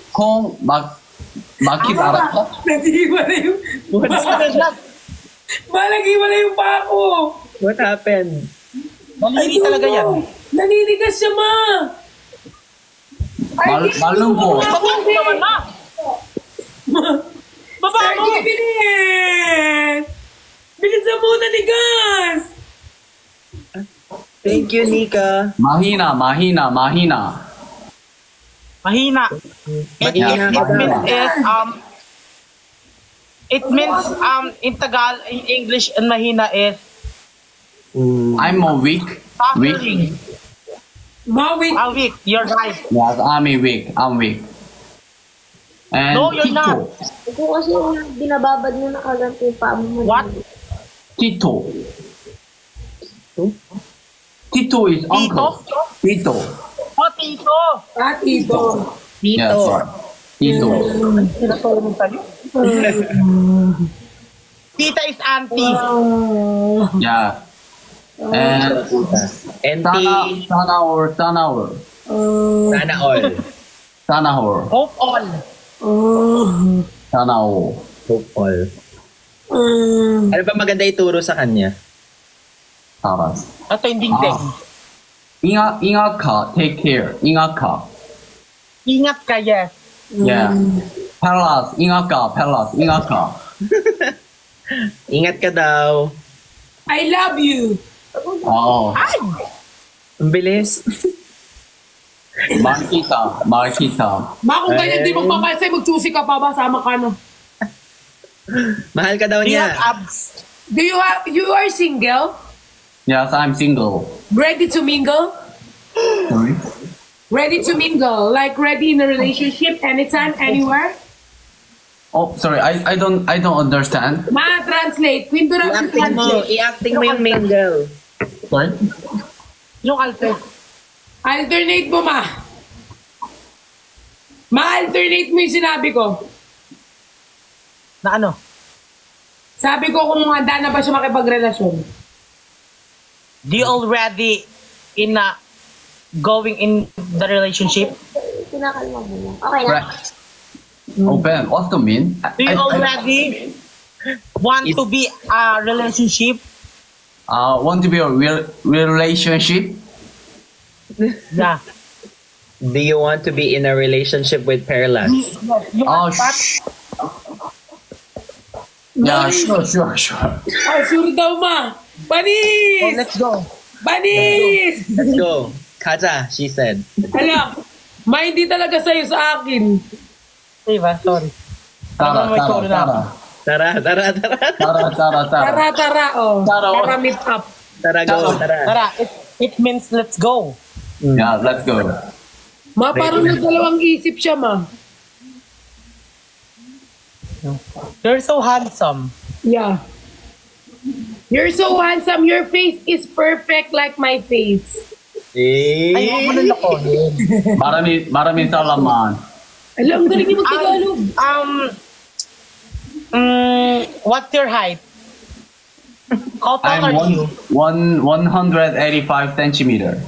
kung makit arap ka? Nag-iwala yung... Malag-iwala yung pako. What happened? Malini talaga yan. Naninigas siya, ma. Malungkot. Baba mo naman, ma. Baba mo. Sige, bilis. Bilisan mo na ni Gas. Thank you, Nika. Mahina. Mahina. Mahina ka daw. It means in Tagal, in English, and mahina is I'm a weak. suffering. Mawit. Weak. You're right. Yes, I'm weak. And No, you're not. Ito kasi yung binababad mo na kaganto yung paa mo. What? Tito. Tito is uncle. Tito. Oh, Tito. Tito. Yes, sir. Tito. Pinatulong tayo. Tita is auntie. Yeah. And NT. Sana all. Sana all. Hope all. Sana all. Hope all. Ano ba maganda ituro sa kanya? Taras. Ito yung dingding. Ingat ka. Take care. Ingat ka. Ingat ka, yes. Yeah. Pelas. Ingat ka. Ingat ka daw. I love you. Oh. Ay! Ang bilis. Markita. Ma, kung ganyan di magpapalsay, mag-choosy ka pa ba? Sama ka na. Mahal ka daw Do you niya. have abs? You are single? Yes, I'm single. Ready to mingle? Sorry. Ready to mingle? Like ready in a relationship anytime, anywhere? Oh, sorry. I don't understand. Ma, translate. Queen Dura, I-acting mo. translate. I-acting mo yung mingle. Sorry. Yung alter. Alternate mo, ma. Ma-alternate mo yung sinabi ko. Na ano? Sabi ko kung handa na ba siya makipagrelasyon. Do you already going in the relationship? Kinakalma mo lang. Okay na. Open. What's the mean? Do you already want to be a relationship? Want to be a real relationship? Yeah. Do you want to be in a relationship with Perlas? Yung Oh, apat, yeah, sure. Oh, sure daw, ma. Banis! let's go. Banis! Let's go. Kaja, she said. Alam, ma, hindi talaga sa'yo sa akin. Diba? Sorry. Tara. Tara, oh. Tara. Tara, meet up. Tara, go. Tara. Tara, it means let's go. Yeah, let's go. Ma, parang nagdalawang isip siya, ma. You're so handsome. Yeah. You're so handsome. Your face is perfect like my face. Ay, huwag mo na lakonin. Maraming salamat. Alam, ang galing yung mag-Tagalog. What's your height? How tall I'm are you? 185 centimeter.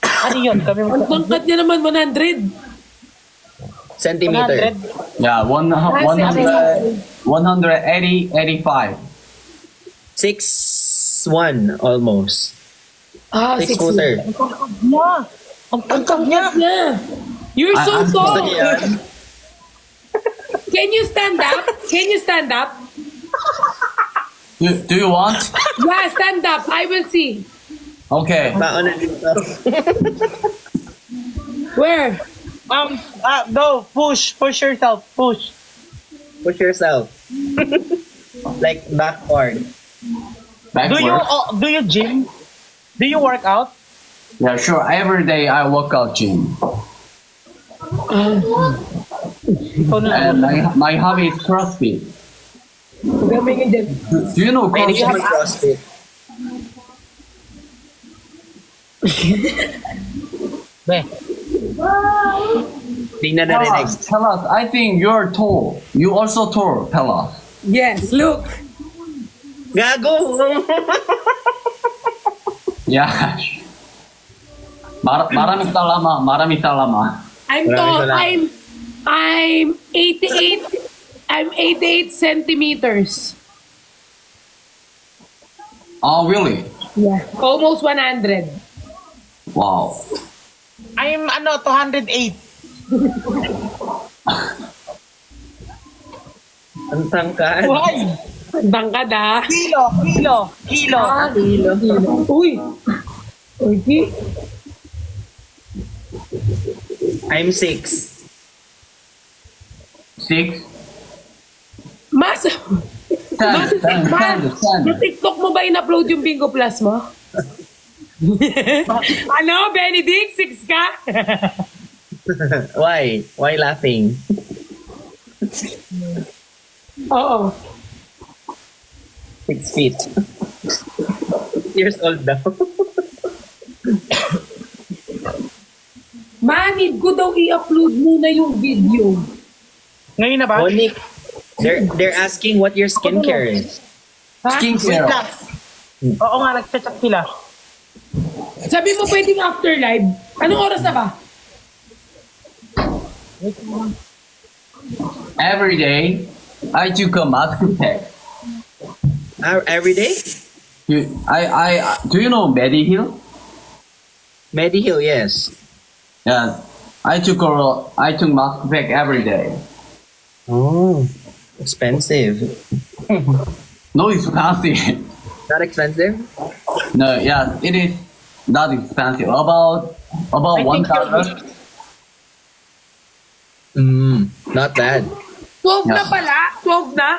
Ano yun? Kami Ang tangkad niya naman, 100. Centimeter. 100? Yeah, 185. 6'1" almost. Ah, 6 footer. Ang tangkad niya. Yeah. You're so I'm tall. Gusto niya yan? Can you stand up? Can you stand up? Do you want? Yeah, stand up. I will see. Okay. Baon na dito. Where? Go, push yourself, push. Push yourself. Like backward. Backward. Do you gym? Do you work out? Yeah, sure. Every day I work out gym. Ikaw na. And my hobby is CrossFit. Gamay dyan. Do you know Pwede ka CrossFit? mag-crossfit. Be. Tingnan na rin next. Pelas, I think you're tall. You also tall, Pelas. Yes, look. Gago! Yeah. Maraming salamat. I'm Maraming tall. salamat. I'm 88 centimeters. Oh, really? Yeah. Almost 100. Wow. I'm 208. Ang tangkad. Why? Tangkad ah. Kilo. Uy. Uy, Ki. I'm 6. 6? Mas, 10, 10, 10, 10. sa TikTok mo ba in-upload yung Bingo Plus mo? Ano, Benedict? 6 ka? Why? Why laughing? Oo. 6 feet. 6 years old daw. Manid ko daw i-upload muna yung video. Ngayon na ba? Oh, Nick, they're asking what your skincare is. Ha? Skincare. Oo nga, nagchat-chat sila. Sabi mo pwedeng after live. Anong oras na ba? Every day, I took a mask pack. Every day? Do you know Mediheal? Mediheal, yes. Yeah, I took mask pack every day. Oh, expensive. No expensive. Not expensive? No, yeah, it is not expensive. About $1. Not bad. 12 na Yeah. pala? 12 na?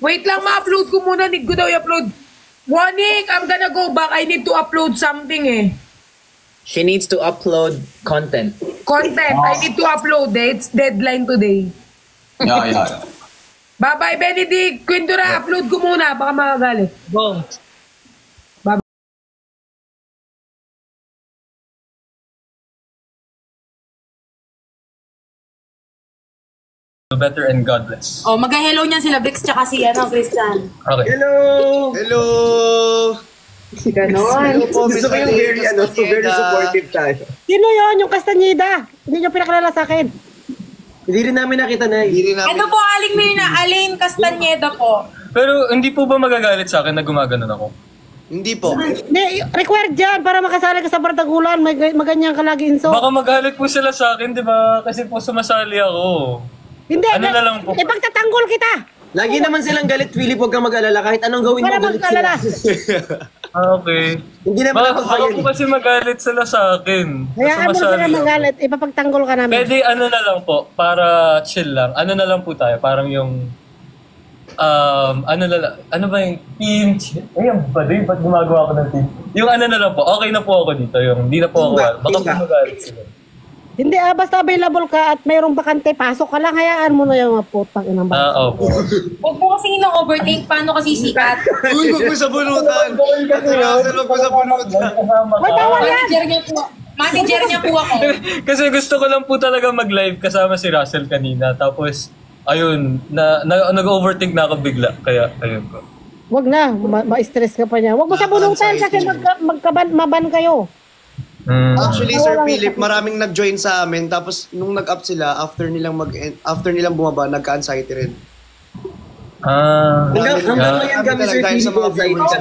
Wait lang, ma-upload ko muna. Need ko daw i-upload. Wanik, I'm gonna go back. I need to upload something eh. She needs to upload content. Content. I need to upload eh. It's deadline today. Yeah. Bye-bye, Benedict. Kwintura, upload ko muna. Baka makagalit. Go. Better and God bless. Oh, mag-hello niyan sila Bex tsaka si Christian. Okay. Hello! Hello! Ganon. Hello po, Miss Gusto ko yung very, very supportive tayo. Sino yon? Yung Castañeda? Hindi nyo pinakalala sa akin. Hindi rin namin nakita na Hindi rin namin. Ito po, Aling Mirna, Aline Castañeda po. Pero hindi po ba magagalit sa akin na gumaganon ako? Hindi po. Hindi, required dyan para makasali ka sa Bardagulan. Maganyan ka lagi inso. Baka magalit po sila sa akin, di ba? Kasi po sumasali ako. Hindi, Ano na lang po? ipagtatanggol kita. Lagi naman silang galit, Philip, huwag kang mag-alala. Kahit anong gawin mo, Para galit sila. magkalala. Okay. Hindi naman Baka ako po kasi magalit sila sa akin. Hayaan mo sila Sumasali ako. magalit. Ipapagtanggol ka namin. Pwede ano na lang po, para chill lang. Ano na lang po tayo, parang yung ano ba yung team? Ayun ba, ba't gumagawa ko ng team? Yung ano na lang po, okay na po ako dito. Yung hindi na po ako, baka po magalit sila. Hindi, basta available ka at mayroong bakante, pasok ka lang. Hayaan mo na yung mga putang inang bakante. Opo. Huwag po kasi nang overtake, paano kasi sikat? Uy, huwag mo sa bunutan. Huwag mo sa bunutan. Ay, bawal yan! Manager niya po ako. Kasi gusto ko lang po talaga mag-live kasama si Russell kanina. Tapos, ayun, nag-overthink na ako bigla. Kaya, ayun po. Wag na, ma-stress ka pa niya. Wag mo sa bunutan kasi maban kayo. Actually, Sir Philip, maraming nag-join sa amin. Tapos, nung nag-up sila, after nilang bumaba, nagka-anxiety rin. Hanggang ngayon kami, Sir Dahil sa Philip, mga viewers.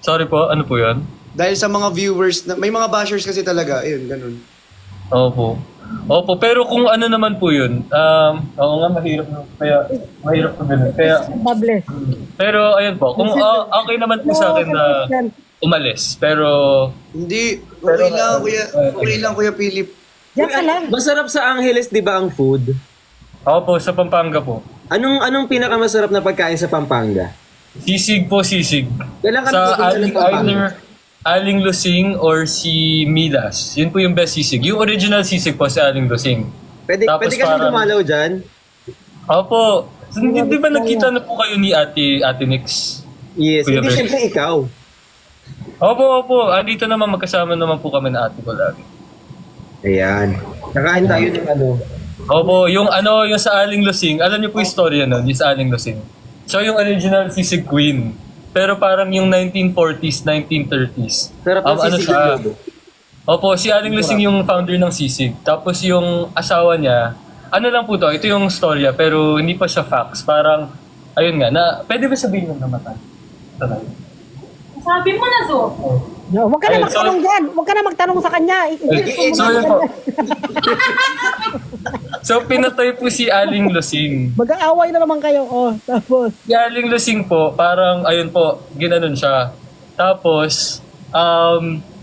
Sorry po, ano po yan? Dahil sa mga viewers, may mga bashers kasi talaga. Ayun, ganun. Opo, pero kung ano naman po yun, oo nga, mahirap po ganun. Bable. Pero ayun po, kung okay naman po sa akin na umalis, pero Hindi, okay lang, kuya. Okay lang, Kuya Philip. Diyan ka lang. Masarap sa Angeles, di ba, ang food? opo, sa Pampanga po. Anong pinakamasarap na pagkain sa Pampanga? Sisig po, sisig. Kailan ka Sa nagtitinda ng Pampanga? either Aling Lusing or si Milas. Yun po yung best sisig. Yung original sisig po si Aling Lusing. Pwede Tapos ka nang parang- dumalaw dyan? Opo. Di ba nakita na po kayo ni Ate Nix? Yes, Kuya hindi Bert. siyempre ikaw. Opo. Andito naman, magkasama naman po kami na ate ko lagi. Ayan. Nakain tayo ng ano. Opo, yung sa Aling Lusing, alam niyo po yung story nun, yung sa Aling Lusing. So yung original sisig queen. Pero parang yung 1940s, 1930s. Sarap ng ano sisig siya? ng lobo. Opo, si Aling Lusing yung founder ng Sisig. Tapos yung asawa niya, ano lang po to, ito yung storya, pero hindi pa siya facts. Parang, ayun nga, pwede ba sabihin ng namatay? Talaga. Sabi mo na, Zo. No, huwag ka na Ayun, magtanong dyan. Huwag ka na magtanong sa kanya. So, yun po. So, pinatay po si Aling Lusing. Mag-aaway na naman kayo. Oh, tapos. Si Aling Lusing po, parang, ayun po, ginanon siya. Tapos,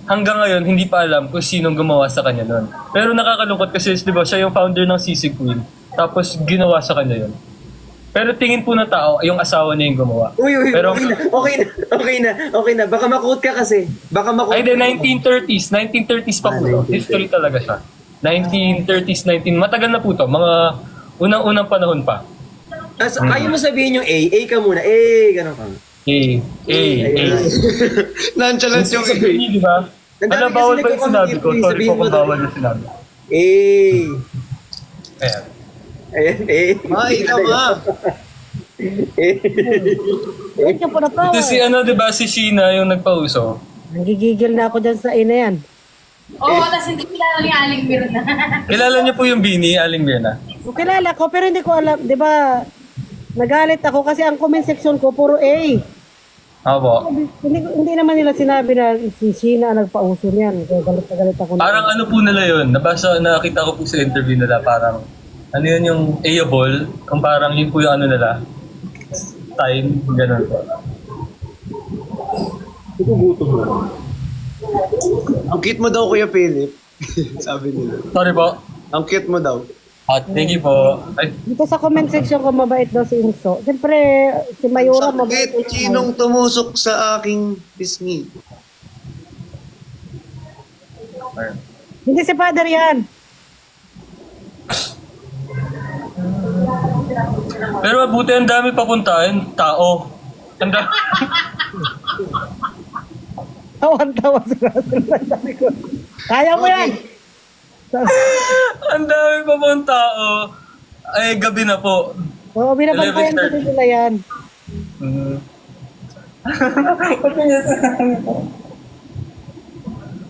hanggang ngayon, hindi pa alam kung sinong gumawa sa kanya nun. Pero nakakalungkot kasi, di ba, siya yung founder ng Sisig Queen. Tapos, ginawa sa kanya yun. Pero tingin po ng tao, yung asawa niya yung gumawa. Uy, Pero, okay na. Baka makuot ka kasi. Baka makuot. ay, de, 1930s pa po to. History talaga siya. 1930s, matagal na po to. Mga unang-unang panahon pa. Kaya mo sabihin yung A. A ka muna. A, gano'n ka. A. Nonchalant yung Di ba? Ano, bawal ba yung sinabi ko? Sorry po kung bawal yung sinabi. A. Ayan. Ayan, A. ikaw nga. Huwag ka po na Ito si ano, di ba, si Sheena yung nagpauso. Nagigigil na ako dyan sa ina yan. Oo, tas hindi kilala ni Aling Mirna. Kilala niyo po yung Bini, Aling Mirna? Kilala ko, pero hindi ko alam. Di ba, nagalit ako kasi ang comment section ko, puro A. Opo. Hindi naman nila sinabi na si Sheena nagpauso niyan. Kaya galit na galit ako. Parang ano po nila yun, nakita ko po sa interview nila, parang ano yun yung A-able, kung parang yun po yung ano nila, time, gano'n po. Ang cute mo daw, Kuya Philip. Sabi nila. Sorry po. Ang cute mo daw. Thank you po. Ay, Dito sa comment section ko, mabait daw si Inso. Siyempre, si Mayura, mabait. Sakit, sinong tumusok sa aking pisngi? Hindi si Father yan. pero mabuti ang dami papuntahin, tao. Ang dami. Tawan-tawa si Russell. Sabi ko, kaya mo yan. Ang dami papuntang tao. Ay, gabi na po. Oo, binabantayan ko din nila yan.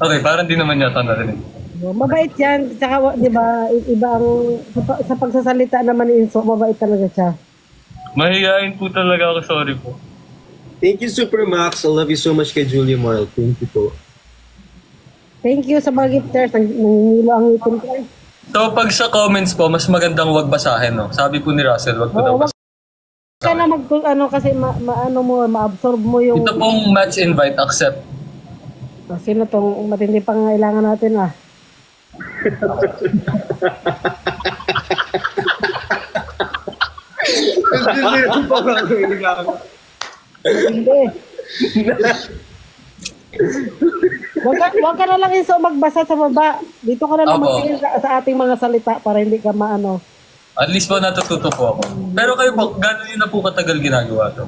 Okay, parang di naman yata narinig. Mabait yan. Tsaka, di ba, iba ang, sa pagsasalita naman ni Inso, mabait talaga siya. Mahihain po talaga ako, sorry po. Thank you, Super Max. I love you so much kay Julia Moral. Thank you po. Thank you sa mga gifters. Nangingilo ang ngipin ko. So, pag sa comments po, mas magandang wag basahin, no? Sabi po ni Russell, wag po daw basahin. Ka na kasi ma-absorb mo yung... Ito pong match invite, accept. Sino tong matindi pangangailangan natin Hindi. Wag ka na lang Inso magbasa sa baba. Dito ka na lang magtingin sa ating mga salita para hindi ka maano. At least po natututo po ako. Pero kayo po, gano'n yun na po katagal ginagawa to?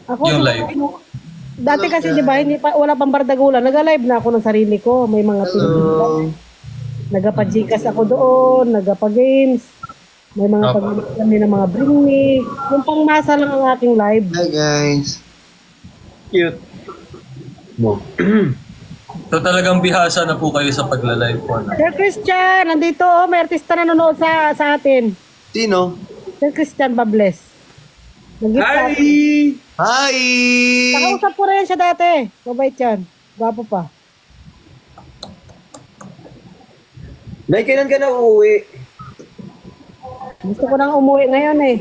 Ako, Yung live. Dati kasi di ba, wala pang bardagulan. Nag-live na ako ng sarili ko. May mga nagapa-Gcash ako doon, nagapa-games. May mga pag-kami ng mga bring me. Yung pangmasa lang ang aking live. Hi guys. Cute. Mo. So talagang bihasa na po kayo sa pagla-live po. No? Sir Christian, nandito may artista na nanonood sa atin. Sino? Sir Christian Bables. Hi! Hi! Nakausap ko rin siya dati. Mabait yan. Gwapo pa. Nay, kailan ka na uuwi? Gusto ko nang umuwi ngayon eh.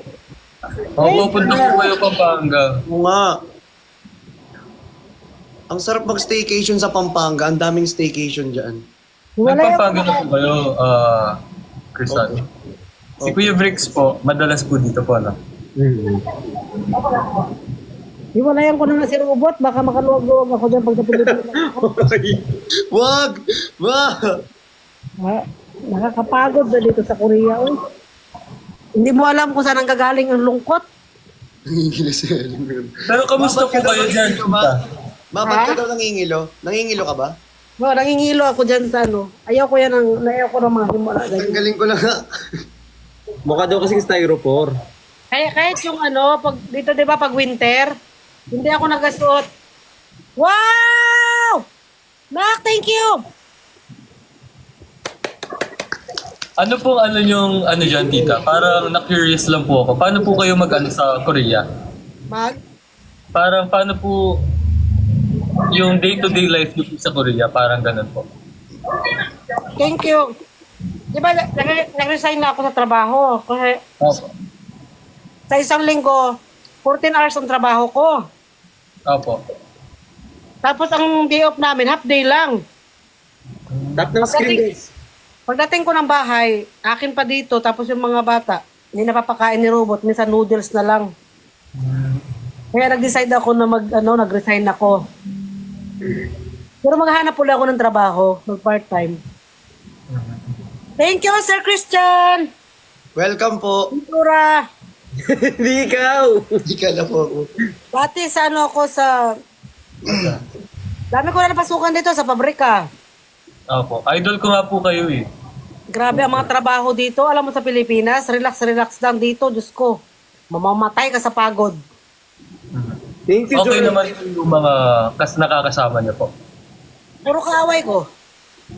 Pupunta po kayo Pampanga. Oo nga. Ang sarap mag-staycation sa Pampanga. Ang daming staycation dyan. Pampanga na po kayo, Cristiano. Si Kuya Bricks po, madalas po dito po, no? Hiwalayan ko na nga si Robot. Baka makaluwag-luwag ako dyan pag napilitin. Wag! Wag! Nakakapagod na dito sa Korea. Uy. Hindi mo alam kung saan ang gagaling ang lungkot. Pero kamusta po kayo dyan? Ba't ka daw nangingilo? Nangingilo ka ba? Nangingilo ako dyan sa ano. Ayaw ko yan ng mga himala. Ang galing ko lang nga. Mukha daw kasing styrofoam. Kahit yung ano, pag, dito diba pag winter, hindi ako nagasuot. Wow! Nak, thank you! Ano pong ano yung ano dyan, tita? Parang na-curious lang po ako. Paano po kayo mag-ano sa Korea? Parang paano po yung day-to-day life niyo po sa Korea? Parang ganun po. Thank you. Di ba, nag-resign na ako sa trabaho. Kasi Opo. sa isang linggo, 14 hours ang trabaho ko. Opo. Tapos ang day off namin, half day lang. Tap ng screen, guys. Pagdating ko ng bahay, akin pa dito, tapos yung mga bata, hindi napapakain ni robot, minsan noodles na lang. Kaya nag-decide ako na nag-resign ako. Pero maghanap ulit ako ng trabaho, mag-part-time. Thank you, Sir Christian! Welcome po. Pintura! Hindi ikaw. Hindi ka na po ako. Dati sa ako sa... Dami ko na napasukan dito sa pabrika. Opo. Idol ko nga po kayo eh. Grabe ang mga trabaho dito. Alam mo sa Pilipinas, relax lang dito. Diyos ko, mamamatay ka sa pagod. Thank you, Okay Joel. naman yung mga nakakasama niyo po. Puro kaaway ko.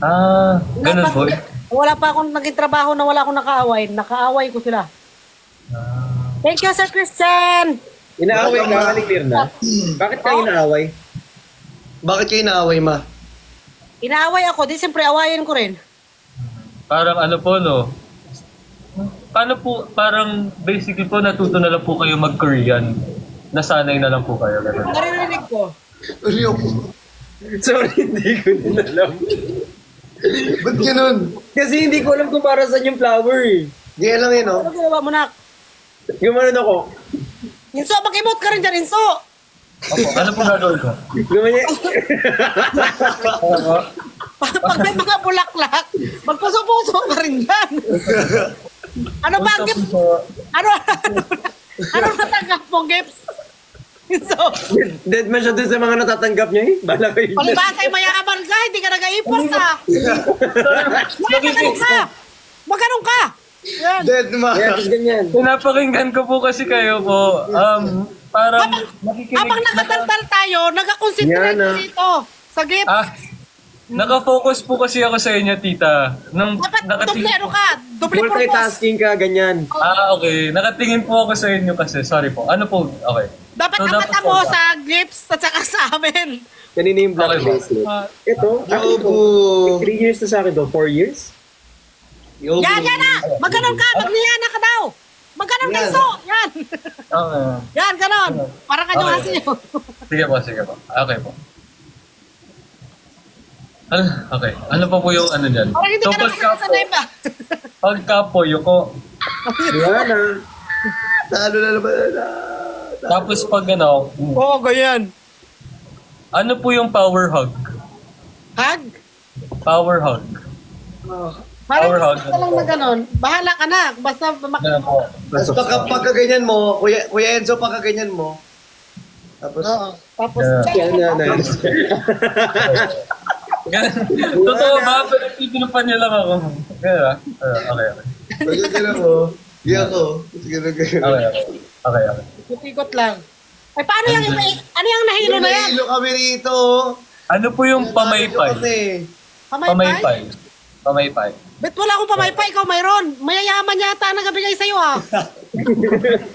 Ah, ganun po. Wala pa akong naging trabaho na wala akong nakaaway. Nakaaway ko sila. Thank you, Sir Christian! Inaaway ka, clear na. Bakit ka inaaway? Bakit kayo naaway, ma? Inaaway ako. Di siyempre awayin ko rin. Parang ano po, no? Paano po, parang basically po natuto na lang po kayo mag-Korean. Nasanay na lang po kayo. Ganun. Naririnig ko. Ayoko. Sorry, hindi ko din alam. Ba't ganun? Kasi hindi ko alam kung para saan yung flower eh. Ganyan lang yun, oh. Ano ginawa mo, nak? Gumanon ako. Inso, mag-emote ka rin dyan, Inso! Opo, ano po gagawin ko? Gumanyan. Pag may mga bulaklak, magpuso-puso ka rin dyan. Ano ba ang gift? Ano natanggap mong gifts? Inso, Dead man siya dun sa mga natatanggap niya eh. Bala kayo dyan. palibasay mayaman ka, hindi ka nag-aipon ka. Maganon ka! Maganon ka! Yan. Dead, ma. Kaya tapos ganyan. Pinapakinggan ko po kasi kayo po. Parang nakikinig. Habang nakatantal tayo, nag-concentrate Yan, ah. dito sa gift. Nakafocus po kasi ako sa inyo, tita. Nung Dapat doble ano ka, doble purpose. Multitasking ka, ganyan. Okay. Nakatingin po ako sa inyo kasi. Sorry po. Ano po? Okay. Dapat So, ang dapat mata mo po- sa gifts at saka sa amin. Kanina yung black Okay, bracelet. Ito, Yobo. 3 years na sa akin to. 4 years? Yobo. Yan na! Maganon ka! Magniyana ka daw! Maganon ka, Yan. Inso! Yan! Okay. Yan, ganon! Para ka nyo kasi yun. Sige po, sige po. Okay po. Okay. Ano pa po yung ano dyan? Parang hindi ka na makasanay ba? Pagka po, yuko. Yan ah. Talo na naman. Tapos pag ano, Oo, ganyan. ano po yung power hug? Hug? Power hug. Parang Power hug. basta lang na ganon. Bahala ka na. Basta Ganun po. Tapos pagka ganyan mo, Kuya Enzo, pagka ganyan mo, tapos, Oo. Tapos, Yeah. Yan na. Ganun. Totoo ba? Pero titinupan niyo lang ako. Ganun ba? Okay, okay. pagka ganyan mo, di ako. Sige na ganyan. Okay. ikot lang. Ay, paano yung ano yung nahilo na yan? Nahilo kami rito. Ano po yung pamaypay? Pamaypay? Pamaypay. Bet wala akong pamaypay, ikaw mayroon. Mayayaman yata ang nagabigay sa'yo ah.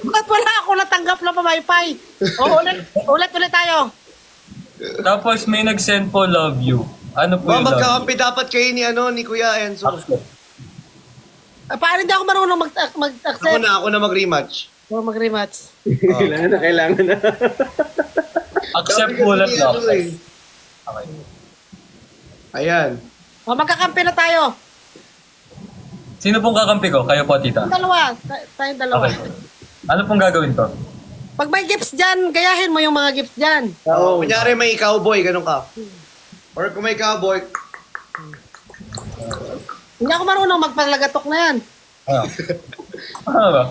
Bakit wala ako natanggap na pamaypay? O, ulit tayo. Tapos may nag-send po love you. Ano po yung love you? Magkakampi dapat kayo ni Kuya Enzo. Ay, paano hindi ako marunong Ako mag-accept? na mag-rematch. O mag-rematch. Kailangan na. Accept po lang Ano dapat. eh. Okay. Ayan. O, magkakampi na tayo. Sino pong kakampi ko? Kayo po, tita. Dalawa. Tayong dalawa. Okay. Ano pong gagawin ko? Pag may gifts dyan, gayahin mo yung mga gifts dyan. Oo. Kunyari may cowboy, ganun ka. Or kung may cowboy, Hindi ako marunong magpalagatok na yan. Ano ba?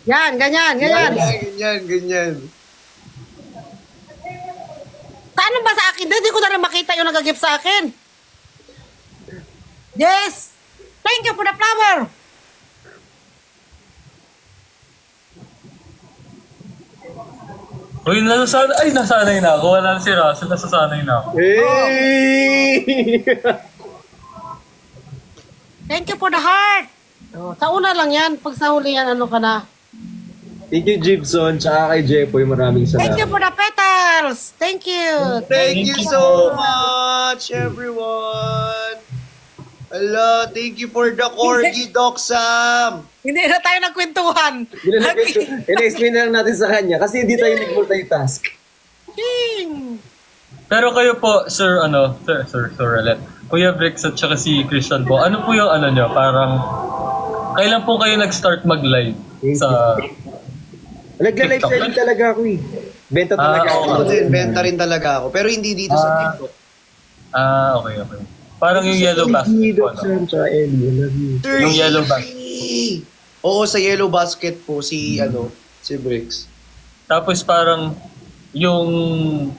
Yan, ganyan. ganyan. Paano ba sa akin? Hindi ko na rin makita yung nag-gift sa akin. Yes! Thank you for the flower! Uy, nasanay na ako. Wala na si Russell, nasasanay na ako. Hey! Thank you for the heart! Oh, sa una lang yan. Pag sa huli yan, ano ka na. Thank you, Gibson, tsaka kay Jepoy. Maraming Thank you salamat. for the petals. Thank you. Thank you so much, everyone. Hello, thank you for the corgi, Doc Sam. Hindi na tayo nagkwentuhan. In-explain na lang natin sa kanya kasi hindi tayo nag-multitask. Ching! Pero kayo po, Sir Alet, Kuya Brix at saka si Christian po, ano po yung ano nyo? Parang, kailan po kayo nag-start mag-live sa... Nagla-live TikTok? selling talaga ako eh. Benta talaga ako. Ako din, benta rin talaga ako. Pero hindi dito sa TikTok. Okay. Parang yung yellow basket po, no? Tsaka Ellie, I love you. Yung yellow basket. Oo, sa yellow basket po si Brix. Tapos parang, yung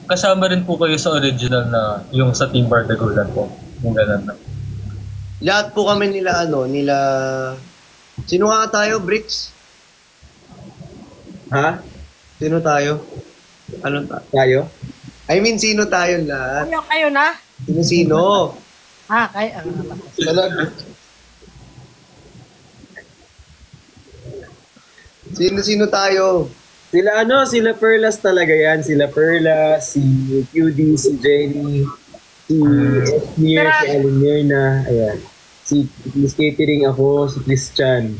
kasama rin po kayo sa original na, yung sa Team Bardagulan po. Yung ganun na. Lahat po kami nila sino nga tayo, Brix? Ha? Sino tayo? Tayo? I mean, sino tayo lahat? Kayo na? Sino? Kayo. Talaga. Sino tayo? Sila Perlas talaga yan. Sila Perlas, si QD, si Jenny, si Esmir, si Alimirna, ayan. Si Miss Catering ako, si Christian,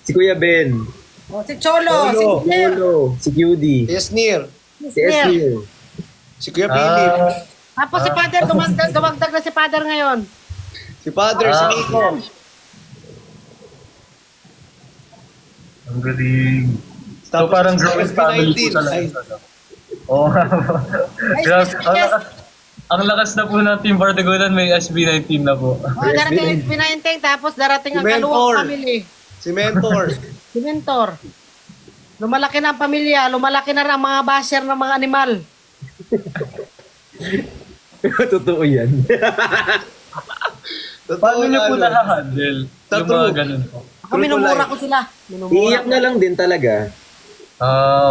si Kuya Ben, Si Cholo. Si Claire. si QD, Si Esnir. si Esmir. Si Kuya Philip. Tapos si Father, dumagdag na si Father ngayon. Si Father, si Nico. Ang galing. So Tapos parang si growing family po SB19. talaga. Ay. Oo. Grabe. Ang lakas na po ng Team Bardagulan, may SB19 na po. Darating ang SB19, tapos darating ang Si Mentor. kaluwang family. Si Mentor. Si Mentor. Lumalaki na ang pamilya, lumalaki na rin ang mga basher ng mga animal. Totoo yan. Paano niyo po na-handle yung mga ganun po? Ako minumura ko sila. Iiyak na lang din talaga.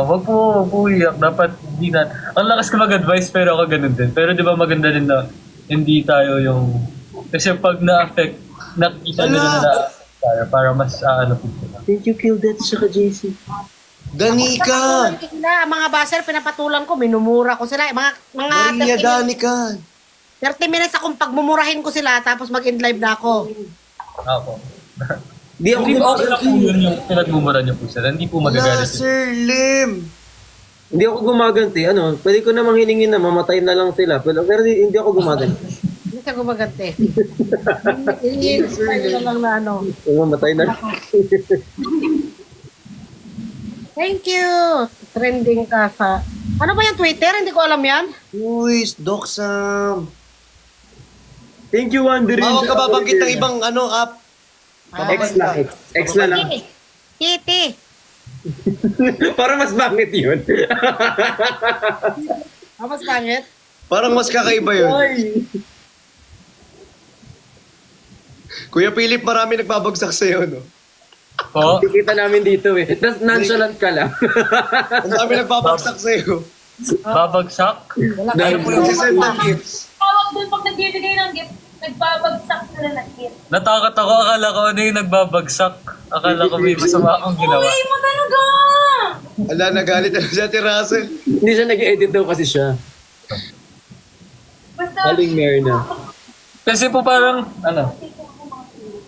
Wag po iyak. Dapat hindi na. Ang lakas ko mag-advise pero ako ganun din. Pero di ba maganda rin na hindi tayo yung... Kasi pag na-affect, nakita nila na na-affect tayo para mas po sila. Thank you, Kildet, saka JC. Danica! Pinapatulan ko sila, ang mga basher, pinapatulan ko, minumura ko sila. Mga Maria 30 Danica! 30 minutes akong pagmumurahin ko sila, tapos mag-end live na ako. Ako. Di ako Hindi okay lang po yun yung pinagmumura niyo po sila. Hindi po Wala, magagalit yun. Sir Lim! Hindi ako gumaganti. Pwede ko namang hilingin na mamatay na lang sila. Pero hindi ako gumaganti. Hindi siya gumaganti. I-inspire na lang na Mamatay na lang. Thank you! Trending ka sa... Ano ba yung Twitter? Hindi ko alam yan. Uy, Doc Sam! Thank you, Wanderin. Bawag ka babanggit ng ibang app. X lang. X na lang. Kitty! Para mas bangit yun. Mas pangit? Parang mas kakaiba yun. Kuya Philip, marami nagbabagsak sa'yo, no? Po? Kita namin dito eh. Tapos nonchalant ka lang. Ang dami nagbabagsak sa'yo. Babagsak? Dahil mo lang sisend ng gifts. Tawag doon pag nagbibigay ng gift, nagbabagsak sila ng gift. Natakot ako. Akala ko ano yung nagbabagsak. Akala ko may masama akong ginawa. Uy mo talaga! Ala, nagalit na si Ate Russell. Hindi siya nag-edit daw kasi siya. Basta, Aling Merna. Kasi po parang,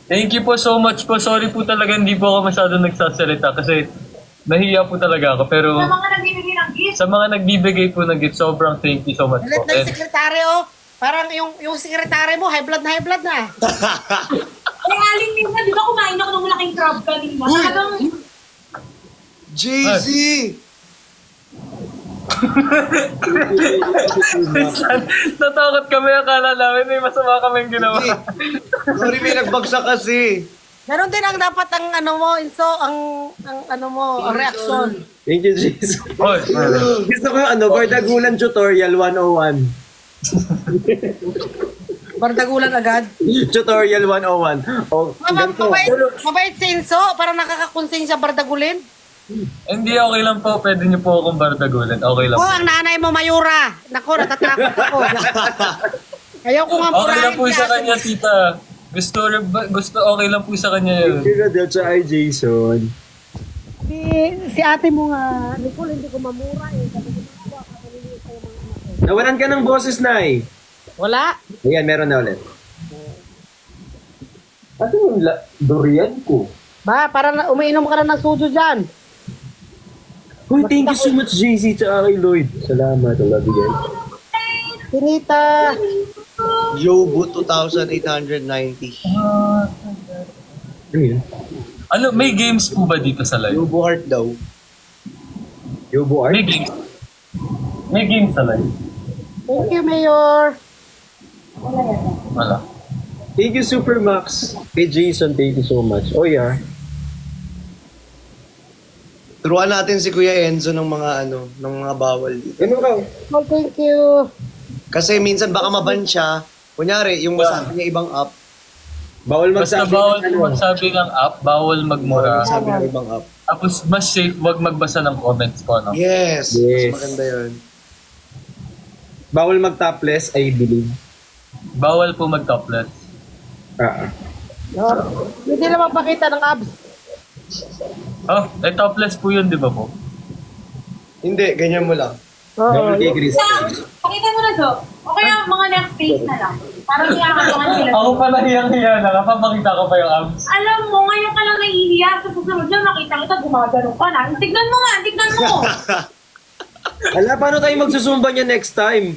thank you po so much po. Sorry po talaga, hindi po ako masyado nagsasalita kasi nahiya po talaga ako. Pero sa mga nagbibigay ng gift, sa mga nagbibigay po ng gift, sobrang thank you so much Galit po. na yung sekretary, oh. Parang yung sekretary mo, high blood na. ay aling minsan, di ba kumain ako ng malaking crab kanina? Talagang, JZ! Natakot kami, akala namin may masama kaming ginawa. Sorry, may nagbagsak kasi. Ganon din ang dapat ang Inso, ang reaction. Thank you, Jesus. Oy, Gusto ko Bardagulan tutorial 101. Bardagulan agad. Tutorial 101. Oh, ganito. Mabait si Inso, parang nakakakonsensya bardagulin. hindi, okay lang po. Pwede niyo po akong bardagulan. Okay lang. Oh, ang nanay mo, Mayura. Nako, natatakot ako. Ayaw ko nga Okay lang purahin po sa siya. kanya, tita. Gusto okay lang po sa kanya yun. Thank you, Radel, sa Jason. Si ate mo nga, Nicole, hindi ko mamura eh. Sabi ko, "Makuha ka, maliliit kayo mga anak ko." Nawalan ka ng boses, Nay. Wala. Ayan, meron na ulit. Kasi yung durian ko. Ba, para na, umiinom ka na ng sujo dyan. Uy, thank you so much, JC, sa kay Lloyd. Salamat, I love you guys. Pinita. Yobo 2,890. Ano, may games po ba dito sa live? Yobo Heart daw. Yobo Art? May games. May games sa live. Thank you, Mayor. Wala. Thank you, Supermax. Kay Jason, thank you so much. Oh, yeah. Turuan natin si Kuya Enzo ng mga ng mga bawal dito. Ano ka? Oh, thank you. Kasi minsan baka maban siya. Kunyari, yung masabi niya ibang app. Bawal Basta magsabi bawal ng magsabi ng app, bawal magmura. Masabi ng ibang app. Tapos mas safe wag magbasa ng comments po, no? Yes. Yes. Mas maganda yun. Bawal mag-topless, I believe. Bawal po mag-topless. Hindi naman pakita ng abs. Oh, topless po yun, di ba po? Hindi, ganyan mo lang. Oo. Kay Chris. Pakita mo na, so. O kaya mga next phase na lang. Parang niyakabangan sila. Ako pa nahiyang-hiya na, kapapakita ko pa yung abs. Alam mo, ngayon ka lang nahihiya. Sa susunod lang, nakita kita, gumagano ka na. Tignan mo nga, tignan mo. Ala, paano tayo magsusumba niya next time?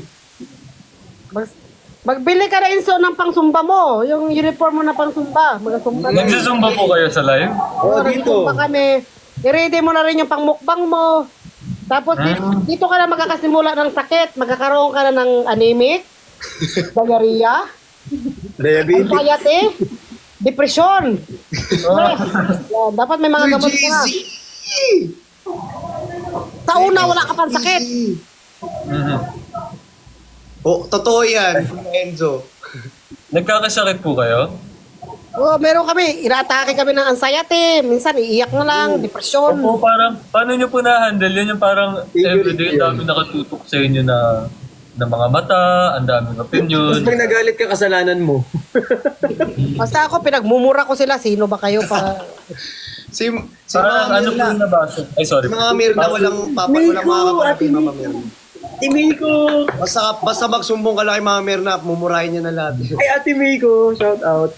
Magbili ka na inso ng pangsumba mo. Yung uniform mo na pangsumba. Magsumba na. Nagsusumba po kayo sa live? Oo, dito. Nagsumba kami. I-ready mo na rin yung pangmukbang mo. Tapos dito ka na magkakasimula ng sakit. Magkakaroon ka na ng anemic, diarrhea, Diabetes. anxiety, depression. Stress. Yan, dapat may mga gamot ka na. Sa una, wala ka pang sakit. Oh, totoo yan, Enzo. Nagkakasakit po kayo? Oo, meron kami. Inaatake kami ng anxiety. Minsan, iiyak na lang, depression. Opo, parang, paano nyo po na-handle yun? Yung parang everyday, ang dami nakatutok sa inyo na mga mata, ang daming opinion. Tapos pag nagalit ka, kasalanan mo. Basta ako, pinagmumura ko sila. Sino ba kayo pa? Si Parang Mama ano po Mirna. yung nabasa? Ay, sorry. Si Mama Mirna, walang makakapanood kay Mama Mirna. Ate Miko! Basta magsumbong ka lang kay Mama Mirna, mumurahin niya na lahat. Ay, Ate Miko! Shout out.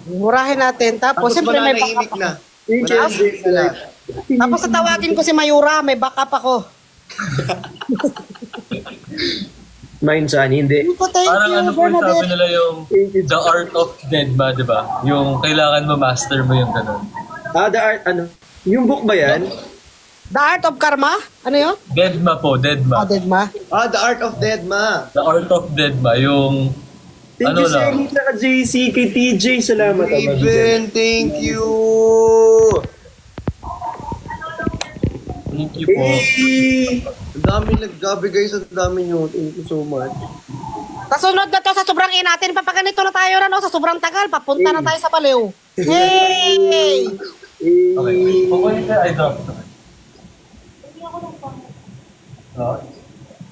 Murahin natin. Tapos, Tapos siyempre may mananahimik backup na. ako. Thank you, Mananahimik na lahat. Tapos, tatawagin ko si Mayura. May backup ako. Mine, Sunny, hindi. Thank Parang you, ano po yung sabi Bernadette. nila yung the art of deadma, di ba? Yung kailangan ma-master mo yung ganun. The art, ano? Yung book ba yan? The Art of Karma? Ano yun? Deadma po, deadma. Deadma. The Art of Deadma. The art of deadma, yung Thank ano you, Sir lang. Lita, ka JC, kay TJ. Salamat. Raven, thank you. Thank you po. Hey! Ang dami nagbigay sa dami nyo. Thank you so much. Kasunod na to sa sobrang natin. Papaganito na tayo na, no? Sa sobrang tagal. Papunta na tayo sa Paliw. Hey! Okay, wait. Kukunin ko yung eye drops.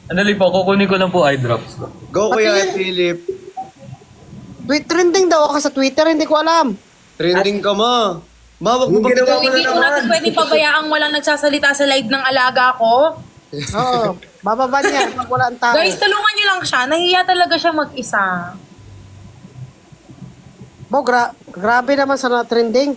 Andali po, kukunin ko lang po eye drops ko. Go Kuya Philip. Trending daw ako sa Twitter. Hindi ko alam. Trending ka ma. Ma, wag mo ba Ginawa ko Hindi ko natin pwedeng pabayaang walang nagsasalita sa live ng alaga ko. Oo. Bababa niya pag wala ang tao. Guys, tulungan niyo lang siya. Nahiya talaga siya mag-isa. Bo, grabe naman sa trending.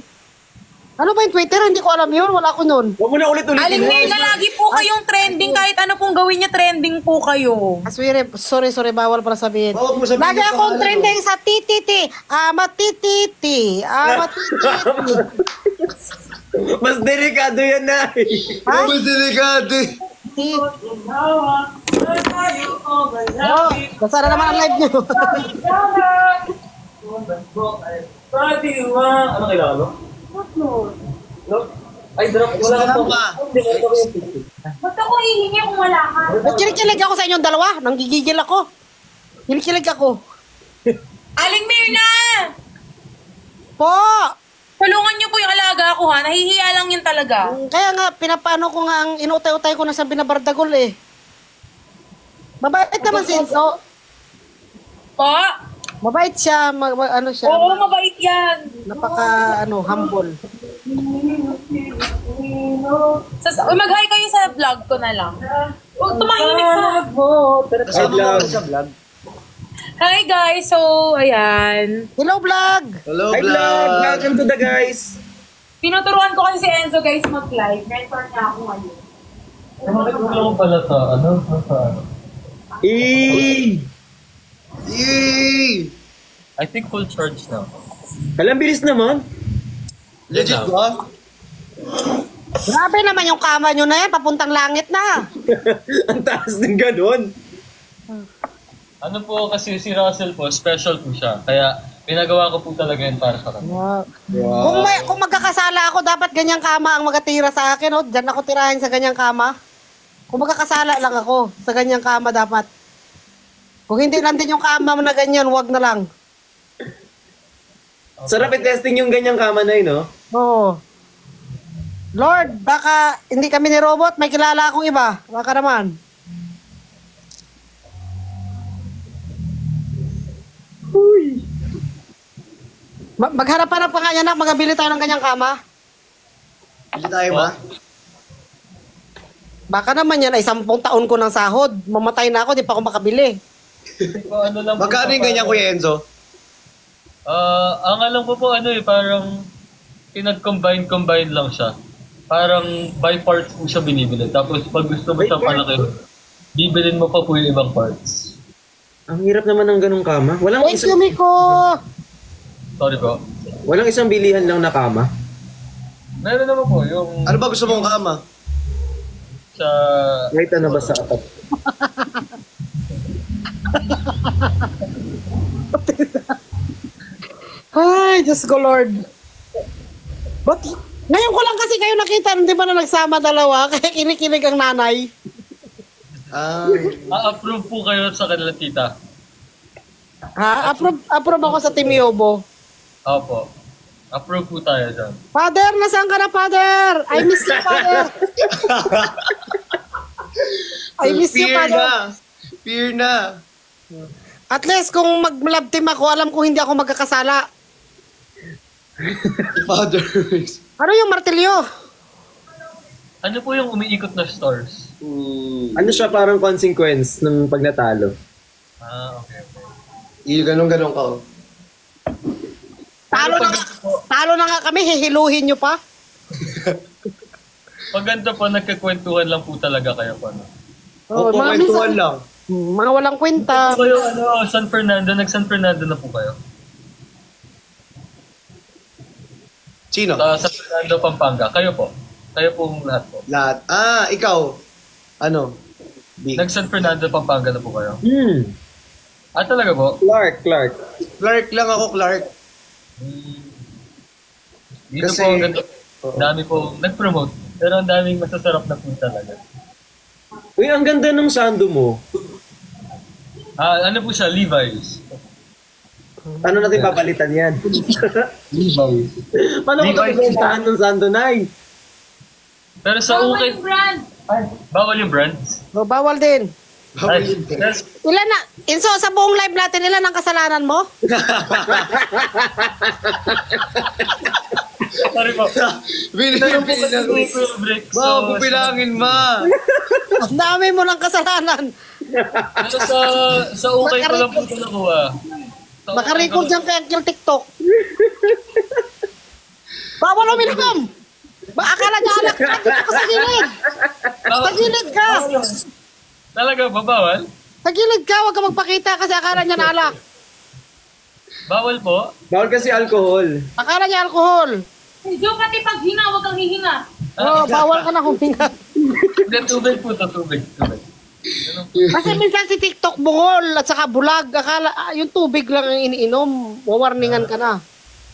Ano ba yung Twitter? Hindi ko alam yun. Wala ko nun. Huwag mo na ulit-ulit. Aling Mirna, lagi po kayong trending. Kahit ano pong gawin niya, trending po kayo. Sorry, bawal pala sabihin. Huwag mo sabihin Lagi yung akong pangalan trending sa tititi. Matititi. Matititi. Mas delikado yan na. Ha? Mas delikado. Basta na naman ang live nyo. Ano kailangan mo? No? Ay, drop. Wala ka po. Ba't ako hihingi kung wala ka? Kinikilig ako sa inyong dalawa. Nanggigigil ako. Kinikilig ako. Aling Mirna! Po! Tulungan niyo po yung alaga ko ha. Nahihiya lang yun talaga. Kaya nga, pinapano ko nga ang inutay-utay ko na sa binabardagol eh. Mabait naman si Enzo. Po? Mabait siya, ano siya. Oo, mabait yan. Napaka, humble. Mag-hi kayo sa vlog ko na lang. Huwag tumahimik ka. Kasama ko sa vlog. Hi guys, so ayan. Hello, vlog! Hello, Hi, vlog! vlog! Welcome to the guys! Tinuturuan ko kasi si Enzo guys mag-live. Mentor niya ako ngayon. Bakit mo lang pala sa ano? Yay! I think full charge na. Alam, bilis naman. Legit ba? Grabe naman yung kama nyo na yan, papuntang langit na. Ang taas ng ganun. Ano po kasi si Russell po, special po siya. Kaya pinagawa ko po talaga yun para sa kanya. Kung magkakasala ako, dapat ganyang kama ang magatira sa akin. Oh. Diyan ako tirahin sa ganyang kama. Kung magkakasala lang ako, sa ganyang kama dapat. Kung hindi lang din yung kama na ganyan, wag na lang. Sarap i-testing yung ganyang kama na yun, no? Oo. Lord, baka hindi kami ni Robot, may kilala akong iba. Baka naman. Uy. Magharap-harap pa nga yan, nak. Magabili tayo ng ganyang kama. Hindi tayo ba? Baka naman yan ay 10 taon ko ng sahod. Mamatay na ako, di pa ako makabili. Ano lang po, Magkano yung ganyan, Kuya Enzo? ang alam ko po parang pinag-combine lang siya. Parang by parts po siya binibili. Tapos pag gusto mo siya palaki, bibilin mo pa po yung ibang parts. Ang hirap naman ng ganung kama. Walang Thank you, Miko! Sorry po. Walang isang bilihan lang na kama. Meron naman po yung Ano ba gusto mong kama? sa... Kahit ano ba sa atat? Ay, Diyos ko, Lord. But, ngayon ko lang kasi kayo nakita, hindi ba na nagsama dalawa? Kaya kinikilig ang nanay. approve po kayo sa kanila, tita. Ha? Approve ako sa Team Yobo. Opo. Approve po tayo dyan. Father, nasaan ka na, Father? I miss you, Father. I miss you, Father. Fear na. At least, kung mag-love team ako, alam ko hindi ako magkakasala. Father. Ano yung martilyo? Ano po yung umiikot na stars? Ano siya parang consequence ng pag natalo? Okay. Ganun-ganun ka. Oh. Talo na nga kami, hihiluhin nyo pa. Pag ganito po, nagkakwentuhan lang po talaga kayo po. No? Oh, Opo, kwentuhan lang. Mga walang kwenta. Kayo, San Fernando, nag-San Fernando na po kayo? Sino? Sa San Fernando, Pampanga. Kayo po. Kayo po lahat po. Lahat. Ikaw. Ano? Big. Nag-San Fernando, Pampanga na po kayo? Talaga po? Clark. Clark lang ako, Clark. Dito po, ang ganda. Dami po nag-promote. Pero ang daming masasarap na food talaga. Uy, ang ganda ng sando mo. Ano po siya? Levi's. Paano natin papalitan yan? Levi's. Paano ko ito bentahan ng sando, Nay? Pero sa Bawal ukay... yung brand. Bawal yung brand? Oh, bawal din. Yes. Ilan na? Inso, sa buong live natin, ilan ang kasalanan mo? Sorry po. Wow, pupilangin, ma. Ang dami mo ng kasalanan. Pero sa ukay ko lang po ito nakuha. Nakarecord dyan kay Uncle TikTok. Bawal uminom! Akala niya alak ka, dito ka sa gilid. Sa gilid ka. Talaga ba? Bawal? Sa gilid ka, huwag ka magpakita kasi akala niya na alak. Bawal po? Bawal kasi alcohol. Akala niya alcohol. Enzo, pati pag hinga, huwag kang hihinga. Oh, bawal ka na huminga. Hindi, tubig po ito. Tubig. Kasi minsan si TikTok bungol at saka bulag. Akala, yung tubig lang ang iniinom. Wawarningan ka na.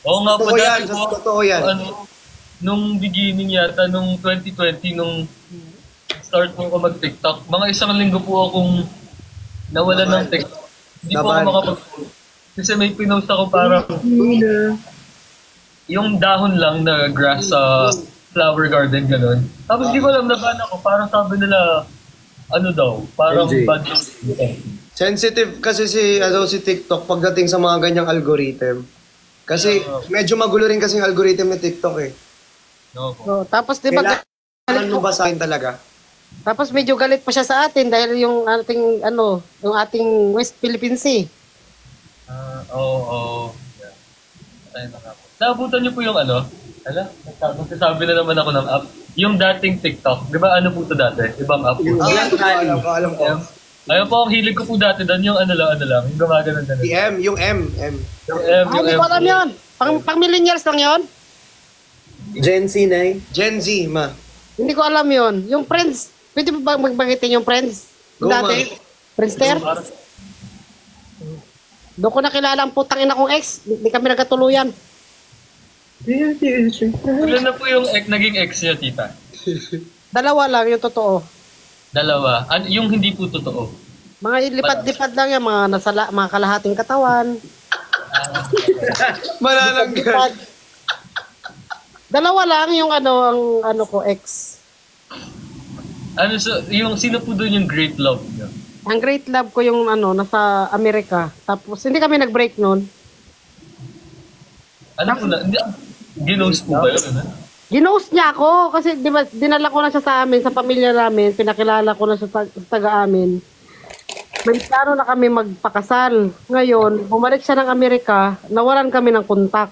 Oo nga po. Totoo yan. Dati po, Totoo yan. nung beginning yata, nung 2020, nung start po ako mag-TikTok, mga isang linggo po akong nawalan ng TikTok. Hindi po ako makapag-post. Kasi may pinost ako parang yung dahon lang na grass sa flower garden, gano'n. Tapos di ko alam na ban ako, parang sabi nila, ano daw, parang MJ. bad. Sensitive kasi si TikTok pagdating sa mga ganyang algorithm. Kasi medyo magulo rin kasi yung algorithm ni TikTok eh. No po. So, tapos di ba, Kailangan mo basahin talaga. tapos medyo galit pa siya sa atin dahil yung ating, yung ating West Philippine Sea. Oo. Yeah. Ayun na nga po. Naabutan niyo po yung ano? Magsasabi na naman ako ng app. Yung dating TikTok, di ba ano po ito dati? Ibang app po. Alam ko. Ayun po, ang hilig ko po dati doon, yung ano lang, yung gumagano na. yung M. Yung M, Hindi ko alam yun. Pang millennials lang yun. Gen Z, Nay. Gen Z, ma. Hindi ko alam yun. Yung Friends, pwede ba magbangitin yung Friends? Go, Dati, Friendster. Doon ko nakilala ang putang ina kong ex. Hindi kami nagkatuluyan. Wala na po yung naging ex niya, tita. Dalawa lang yung totoo. Dalawa. Yung hindi po totoo. Mga ilipad-lipad lang yan, mga kalahating katawan. Manananggal. Dalawa lang yung ang ko, ex. Yung sino po doon yung great love niya? Ang great love ko yung nasa Amerika. Tapos hindi kami nag-break noon. Ano po na? Ginost po ba yun? Ginost niya ako kasi di ba dinala ko na siya sa amin, sa pamilya namin, pinakilala ko na siya sa taga-amin. May plano na kami magpakasal. Ngayon, bumalik siya ng Amerika, nawalan kami ng kontak.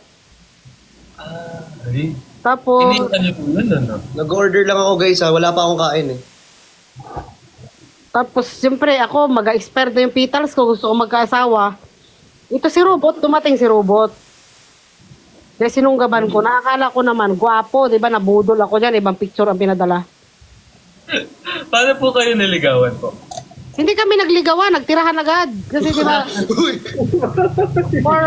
Ay. Tapos, Hinihintay niyo po yun, no? Nag-order lang ako guys ha. Wala pa akong kain eh. tapos siyempre ako, mag-expire na yung petals ko, gusto ko magkaasawa. Ito si Robot, dumating si Robot. Kaya sinunggaban ko, nakakala ko naman, gwapo, di ba, nabudol ako dyan, ibang picture ang pinadala. Paano po kayo niligawan po? Hindi kami nagligawan, nagtirahan agad. Kasi di ba, for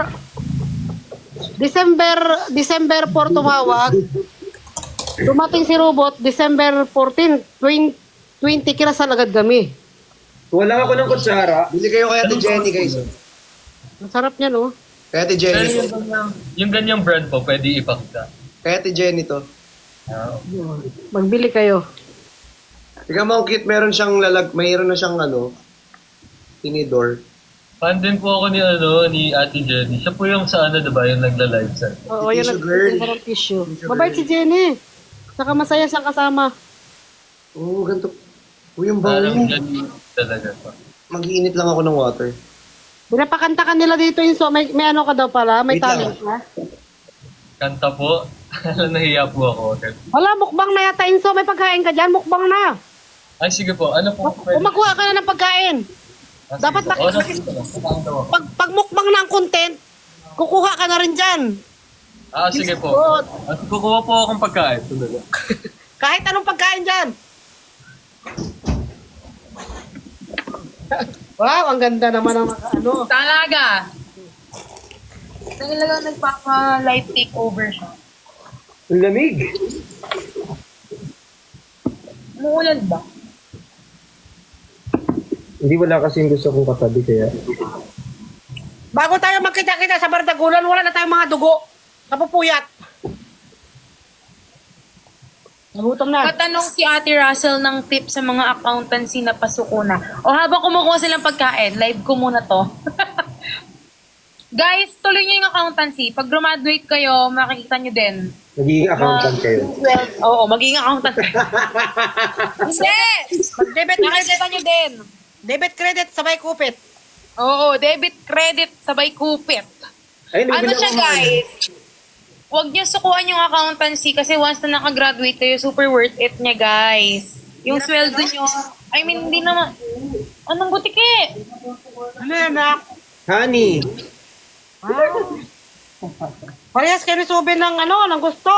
December 4 tumawag, dumating si Robot, December 14, 20 kinasal agad kami. Wala ako ng kutsara. Bili kayo kay Ate Jenny guys. Ang sarap niya, no? Kay Ate Pero Jenny. yung ganyang brand po, pwede ipakita. Kay Ate Jenny to. Magbili kayo. Tingnan mo ang cute, mayroon na siyang tinidor. Fan din po ako ni Ate Jenny. Siya po yung sa diba, yung nagla-live sa. Oo, yun Tissue girl. ang tissue. Mabait si Jenny. Saka masaya siyang kasama. Oo, ganito. Uy, yung Parang bawi. ganyan talaga po. Mag-iinit lang ako ng water. Pinapakanta ka nila dito yung may ano ka daw pala, may Wait lang. talent ka. Kanta po. Nahiya po ako. Wala, mukbang na yata Inso, may pagkain ka dyan, mukbang na. Ay, sige po. Ano po? Kumakuha ka na ng pagkain. Dapat pag mukbang na ang content, kukuha ka na rin dyan. Sige po. Kukuha po akong pagkain. Kahit anong pagkain dyan. Wow, ang ganda naman ng Talaga. Talaga nagpaka-live takeover siya. Ang lamig. Umuulan ba? Hindi, wala kasing gusto kong katabi kaya. Bago tayo magkita-kita sa Bardagulan, wala na tayong mga dugo. Napupuyat. Nagutom na. Patanong si Ate Russell ng tip sa mga accountancy na pasuko na. O habang kumukuha silang pagkain, live ko muna to. Guys, tuloy niyo yung accountancy. Pag graduate kayo, makikita niyo din. Magiging accountant kayo. Oo, magiging accountant. Hindi! Mag-debit Nakikita niyo din. Debit credit sabay kupit. Oo, debit credit sabay kupit. Ay, Ano siya guys? Huwag niyo sukuan yung accountancy kasi once na nakagraduate kayo, super worth it niya guys. Yung sweldo niyo, I mean, hindi naman. Anong butike? Ano yan, nak? Honey. Parehas kayo ni Subin ng gusto.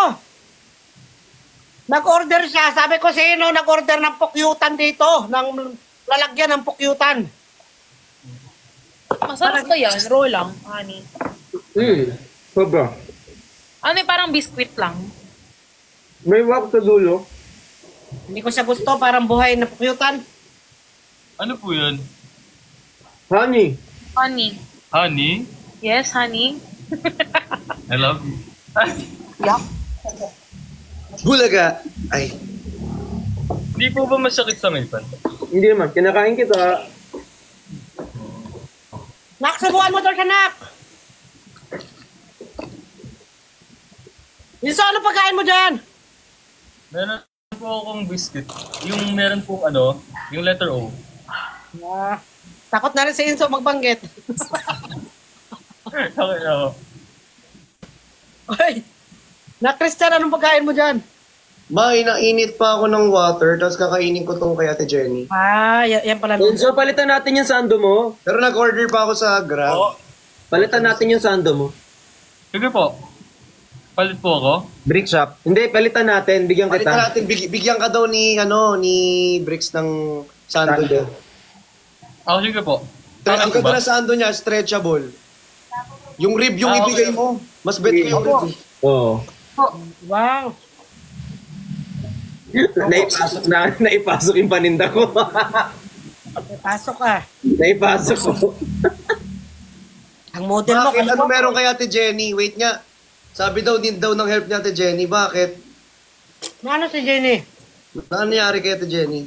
Nag-order siya. Sabi ko sino nag-order ng pukyutan dito. Ng lalagyan ng pukyutan. Masarap ba yan? Raw lang, honey. Sobra. Ano yung parang biscuit lang? May wax sa dulo. Hindi ko siya gusto. Parang buhay na pukyutan. Ano po yun? Honey. Honey. Honey? Yes, honey. I love you. Yuck. Bulaga. Ay. Hindi po ba masakit sa ngipin? Hindi naman. Kinakain kita. Nak, subukan mo doon, Nak. Inso, ano pagkain mo dyan? Meron po akong biscuit. Yung meron pong ano, yung letter O. Takot na rin si Inso magbanggit. Okay ako. Hoy! Nak, Christian, anong pagkain mo dyan? Ma, inainit pa ako ng water, tapos kakainin ko tong kay Ate Jenny. Yan pala. Enzo, palitan natin yung sando mo. Pero nag-order pa ako sa Grab. Oo. Palitan natin yung sando mo. Sige po. Palit po ako. Brick shop. Hindi, palitan natin. Bigyan Palitan kita. natin, bigyan ka daw ni, ni Bricks ng sando niya. Ako sige po. Ang Tama ganda ba? na sando niya, stretchable. Yung rib yung Ah, ibigay okay. mo. Mas bet ko yung rib. Oo. Wow. Naipasok yung paninda ko. Pasok ka. Naipasok ko. Ang model mo. Bakit? Ano meron kay Ate Jenny? Wait nga. Sabi daw din daw ng help ni Ate Jenny. Bakit? Ano si Jenny? Ano nangyari kay Ate Jenny?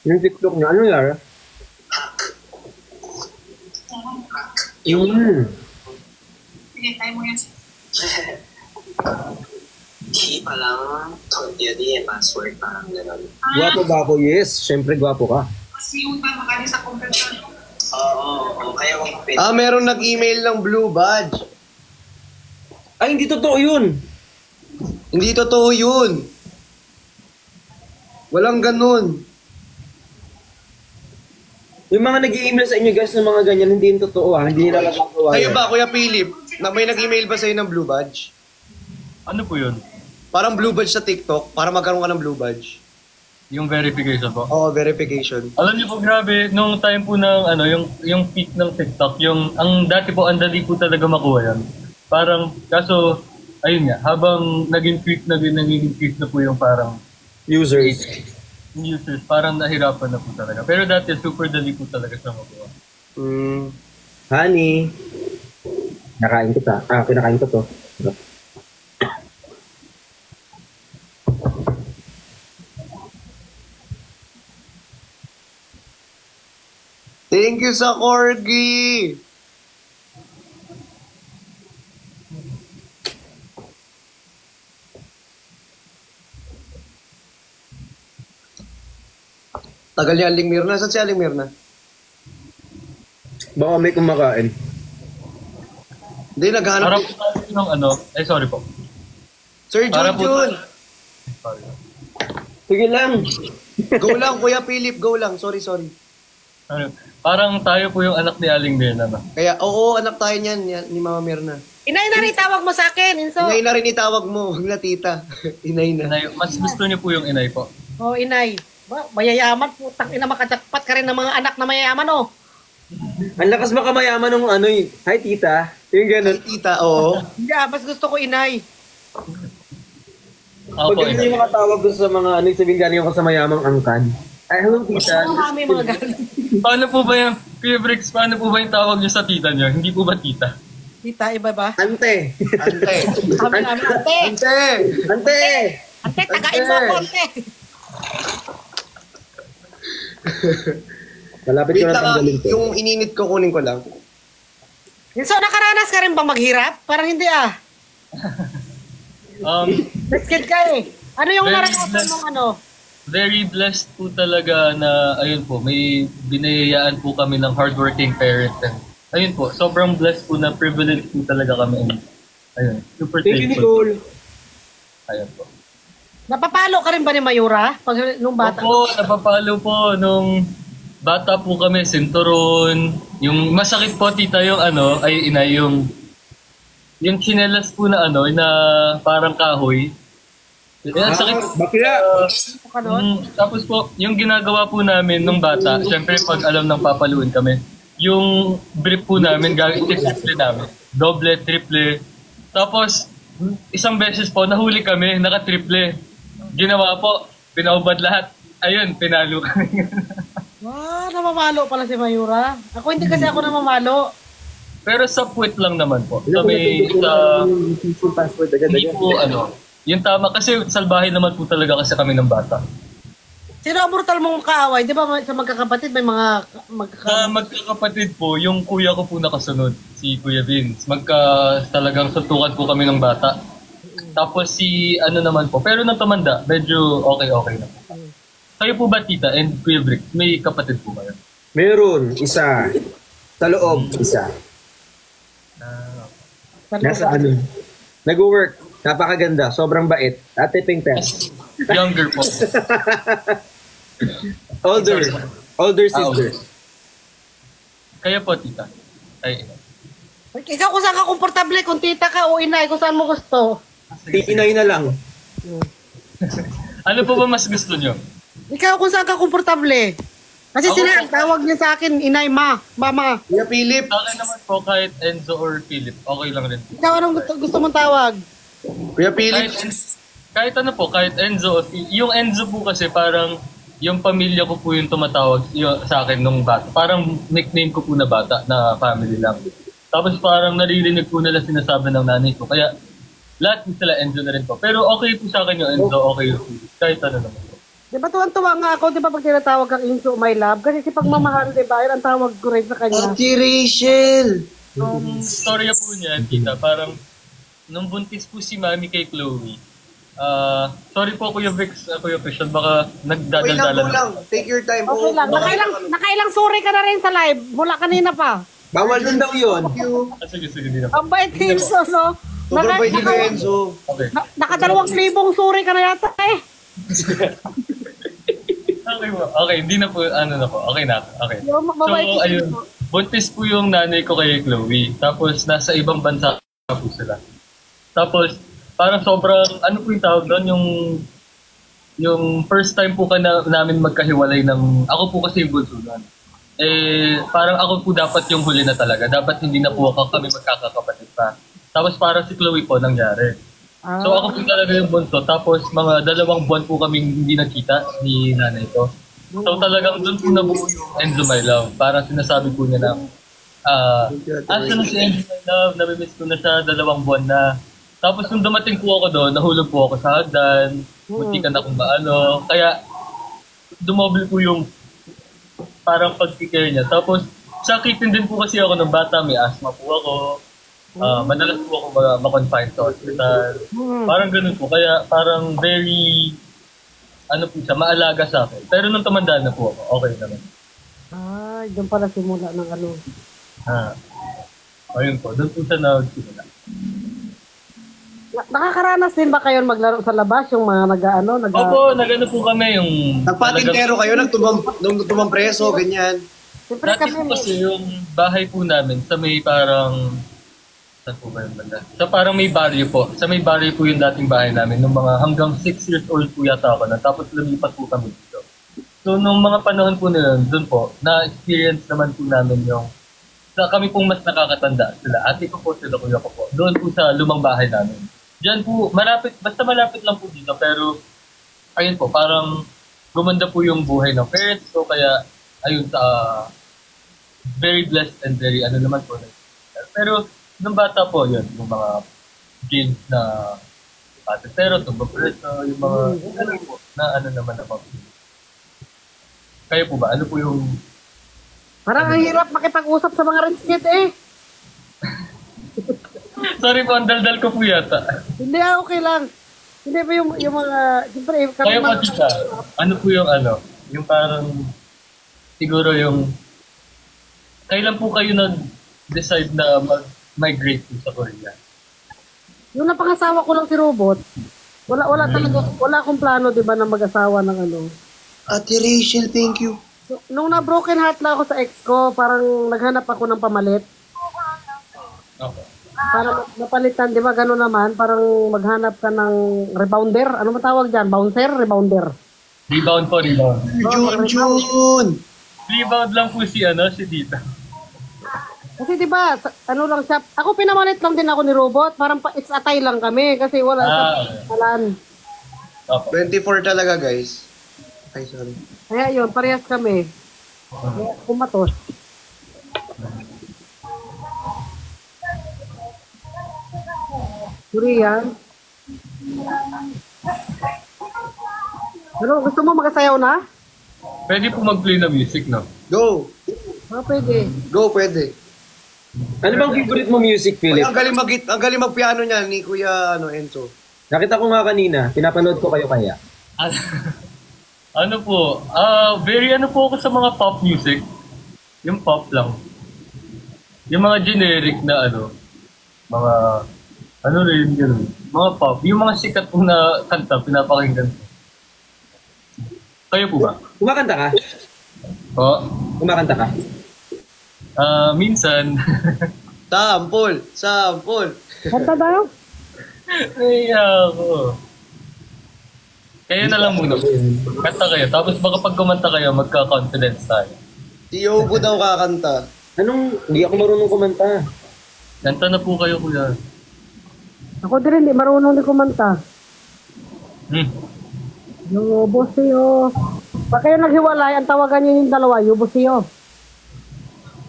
Yung TikTok niya, ano yara? Sige, tayo mo yan. ทีpa lang, tontiya di password parang gano'n. Gwapo ba ako? Yes, syempre gwapo ka. Kasi yung pa makali sa computer. Oo, kaya ko kapit. Meron nag-email ng Blue Badge. Ay, hindi totoo yun. Hindi totoo yun. Walang ganun. Yung mga nag-i-email sa inyo guys ng mga ganyan, hindi yun totoo ha. Hindi nila magagawa Kayo yan. ba, Kuya Philip? May nag-email ba sa'yo ng Blue Badge? Ano po yun? Parang Blue Badge sa TikTok, para magkaroon ka ng Blue Badge. Yung verification po. Oo, verification. Alam niyo po, grabe, nung time po ng, ano, yung peak ng TikTok, ang dati po, ang dali po talaga makuha yan. Parang, kaso, ayun nga, habang nag-increase na po yung parang Users. users, parang nahirapan na po talaga. Pero dati, super dali po talaga siya makuha. Honey. Nakain kita. Kinakain ko to. Thank you sa corgi! Tagal ni Aling Mirna. Saan si Aling Mirna? Baka may kumakain. Hindi, naghahanap. Para po tayo ng ano, sorry po. Sir Para po Junjun! Sorry. Sige lang. Go lang, Kuya Philip. Go lang. Sorry. Sorry. Parang tayo po yung anak ni Aling Mirna ba? Kaya, oo, anak tayo niyan, ni Mama Mirna. Inay na rin tawag mo sa akin, Inso. Inay na rin itawag mo. Huwag na tita. Inay na. Inay, mas gusto niyo po yung inay po. Oh, Inay. Mayayaman, putang ina, makajakpat ka rin ng mga anak na mayayaman, oh. Ang lakas makamayaman ng ano eh. Hi tita. Yung ganun. Ay, tita, oo. Hindi, mas gusto ko Inay. Ako Pag po, ganun inay. yung makatawag ko sa mga ano, sabihin galing ako sa mayamang angkan. Ay, hello tita. Ano kami mga galing? Paano po ba yung, Kuya Bricks, paano po ba yung tawag niyo sa tita niyo? Hindi po ba tita? Tita, iba ba? Ante. Ante. Sabi namin, ate. Ante. Ante. Ate, tagain mo ako, ante. Malapit Wait ko na lang, tanggalin to. yung ininit ko, kunin ko lang. So, nakaranas ka rin bang maghirap? Parang hindi ah. Biscuit ka eh. Ano yung Very naranasan blessed. mong ano? Very blessed po talaga na, ayun po, may binayayaan po kami ng hardworking parents. And, ayun po, sobrang blessed po na privilege po talaga kami. And, ayun, super Thank you, thankful. Nicole. Ayun po. Napapalo ka rin ba ni Mayura? Pag nung bata? Opo, napapalo po nung bata po kami, sinturon. Yung masakit po, tita, yung ano, ay ina, yung chinelas po na ano, na parang kahoy. Yan, sakit. Bakla. Ka nun? Tapos po, yung ginagawa po namin nung bata, syempre pag alam ng papaluin kami, yung brief po namin, triple namin. Doble, triple. Tapos, isang beses po, nahuli kami, naka-triple. Ginawa po, pinaubad lahat. Ayun, pinalo kami. Namamalo pala si Mayura. Ako hindi kasi ako namamalo. Pero sa puwet lang naman po. Sa may, sa, Password hindi agad-agad. po, yung tama, kasi salbahe naman po talaga kasi kami ng bata. Sino ang brutal mong kaaway? Di ba sa magkakapatid may mga Sa magkakapatid po, yung kuya ko po nakasunod, si Kuya Vince. Talagang suntukan po kami ng bata. Tapos si ano naman po, pero nang tumanda, medyo okay na po. Kayo po ba, tita, and Kuya Brick, may kapatid po kayo? Meron, isa. Sa loob, isa. Nasa ano? Nag-work. Napakaganda. Sobrang bait. Ate Pink Tess. Younger po. Older. Older sister. Kayo po, tita. Ay, Ikaw kung saan ka komportable, kung tita ka o inay, kung saan mo gusto. Inay na lang. ano po ba mas gusto nyo? Ikaw kung saan ka komportable. Kasi Ako sila, po. tawag niya sa akin, inay, mama. Kuya Philip. Sa akin naman po, kahit Enzo or Philip, okay lang rin po. Ikaw anong gusto mong tawag? Kuya Philip. Kahit ano po, kahit Enzo o yung Enzo po kasi parang yung pamilya ko po yung tumatawag sa akin nung bata. Parang nickname ko po na bata, na family lang. Tapos parang naririnig po nila sinasabi ng nanay ko. Kaya lahat po sila Enzo na rin po. Pero okay po sa akin yung Enzo, okay yung Philip. Kahit ano naman po. Di ba tuwan-tuwa nga ako, di ba pag tinatawag kang Inso, my love? Kasi si pagmamahal, di ba, yun ang tawag ko rin sa kanya. Ate Rachel. Storya po niya, tita, parang nung buntis po si Mami kay Chloe, sorry po Kuya Vix, Kuya Christian, baka Wait nagdadaldalan. lang. Take your time. Okay lang. Nakailang sorry ka na rin sa live. Mula kanina pa. Bawal din daw yun. Sige, di na po. Ang bait ni Inso, no? Sobrang bait ni Kuya Enzo. Okay. Nakadalawang libong sorry ka na yata eh. Okay po. Okay, hindi na po, ano na po. Okay na. Okay. Yung So, mabait si ayun. Inso. Buntis po yung nanay ko kay Chloe. Tapos, nasa ibang bansa po sila. Tapos, parang sobrang, ano po yung tawag doon? Yung first time po namin magkahiwalay ng, ako po kasi yung bunso doon. Parang ako po dapat yung huli na talaga. Dapat hindi na po kami magkakakapatid pa. Tapos parang si Chloe po nangyari. So ako po talaga yung bunso. Tapos mga 2 buwan po kaming hindi nakita ni nanay ko. So talagang doon po nabuo yung Enzo My Love. Parang sinasabi po niya na, asa na si Enzo My Love? Namimiss ko na siya 2 buwan na. Tapos nung dumating po ako doon, nahulog po ako sa hagdan. Muntikan akong maano. Kaya dumoble po yung parang pag-care niya. Tapos sakitin din po kasi ako ng bata. May asthma po ako. Madalas po ako ma-confine sa hospital. Parang ganun po. Kaya parang very, ano po siya, maalaga sa akin. Pero nung tumanda na po ako, okay naman. Doon pala simula ng ano. Ayun po, doon po siya nagsimula. Nakakaranas din ba kayo maglaro sa labas? Yung mga Opo, nag-ano po kami yung... Nagpatintero kayo, nagtumang preso, ganyan. Siyempre Dati po kasi yung bahay po namin sa may parang... Saan po ba yung banda? Sa parang may barrio po. Sa may barrio po yung dating bahay namin. Nung mga hanggang 6 years old po yata ako na. Tapos lumipat po kami dito. So nung mga panahon po na yun, doon po, na-experience naman po namin yung... Kami pong mas nakakatanda sila. Ate ko po, sila kuya ko po. Doon po sa lumang bahay namin. Diyan po, basta malapit lang po dito. Pero, ayun po, parang gumanda po yung buhay ng parents ko. Kaya, ayun, very blessed and very, ano naman po. Pero, nung bata po, yun, yung mga games na patintero, tumbapreso, yung mga, ano po, na ano naman ako. Kayo po ba? Ano po yung... Parang ang hirap makipag-usap sa mga rinskit eh. Sorry po, ang daldal ko po yata. Hindi, okay lang. Hindi ba yung mga... Siyempre, Kayo po, tita, ano po yung ano? Yung parang, siguro yung... Kailan po kayo nag-decide na mag-migrate po sa Korea? Yung napangasawa ko lang si Robot, wala talaga, wala akong plano, di ba, na mag-asawa ng ano. Ate Rachel, thank you. So, nung na-broken heart na ako sa ex ko, parang naghanap ako ng pamalit. Okay. Para mapalitan, di ba, gano'n naman, parang maghanap ka ng rebounder. Ano matawag dyan? Bouncer? Rebounder? Rebound po, rebound. Jun! Rebound lang po si tita. Kasi di ba, ano lang siya, ako pinamalit lang din ako ni Robot, parang it's a tie lang kami, kasi wala sa palan. 24 talaga, guys. Ay, sorry. Kaya yun, parehas kami. Kaya kumatos. Korean. Pero gusto mo magasayaw na? Pwede po mag-play na music, no? Go! Pwede. Go, pwede. Ano bang favorite mo music, Uy, Philip? ang galing mag-piano niya ni Kuya Enzo. Nakita ko nga kanina, pinapanood ko kayo kaya. Ano po, very ano po ako sa mga pop music. Yung pop lang. Yung mga generic na ano, mga, ano rin yun, mga pop. Yung mga sikat po na kanta, pinapakinggan ko. Kayo po ba? Kumakanta ka? Oo. Kumakanta ka? Minsan. Sample! Kanta daw? Ay, ako. Kayo na lang muna. Kanta kayo. Tapos baka pag kumanta kayo, magka-confidence tayo. Si Yobo daw kakanta. Hindi ako marunong kumanta. Kanta na po kayo, kuya. Ako din hindi marunong din kumanta. Yubo siyo. Pag kayo naghiwalay, ang tawagan niyo yung dalawa, yubo siyo.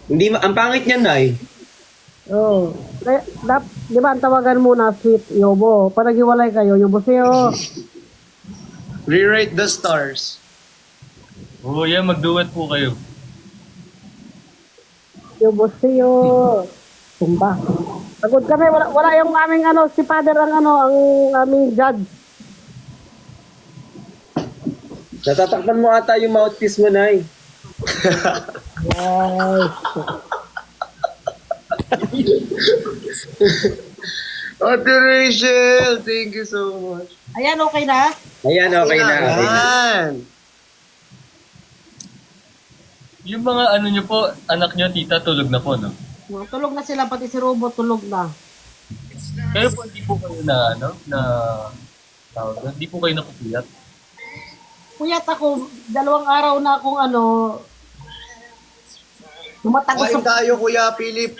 Hindi, ang pangit niyan, Nay. Oo. Kaya, di ba ang tawagan muna, sweet yubo. Pag naghiwalay kayo, yubo siyo. Rewrite the stars. Oo, yeah, mag-duet po kayo. Yubo siyo. Tumba. Pagod kami, wala yung aming si father ang aming judge. Natatakpan mo ata yung mouthpiece mo, Nay. Ate Rachel, thank you so much. Ayan, okay na? Ayan, okay na. Okay na. Ayan. Yung mga ano nyo po, anak nyo, tita, tulog na po, no? Tulog na sila, pati si Robot tulog na. Kayo po, hindi po kayo na, hindi po kayo nakupuyat. Puyat ako, 2 araw na akong lumatagos Kain tayo, Kuya Philip.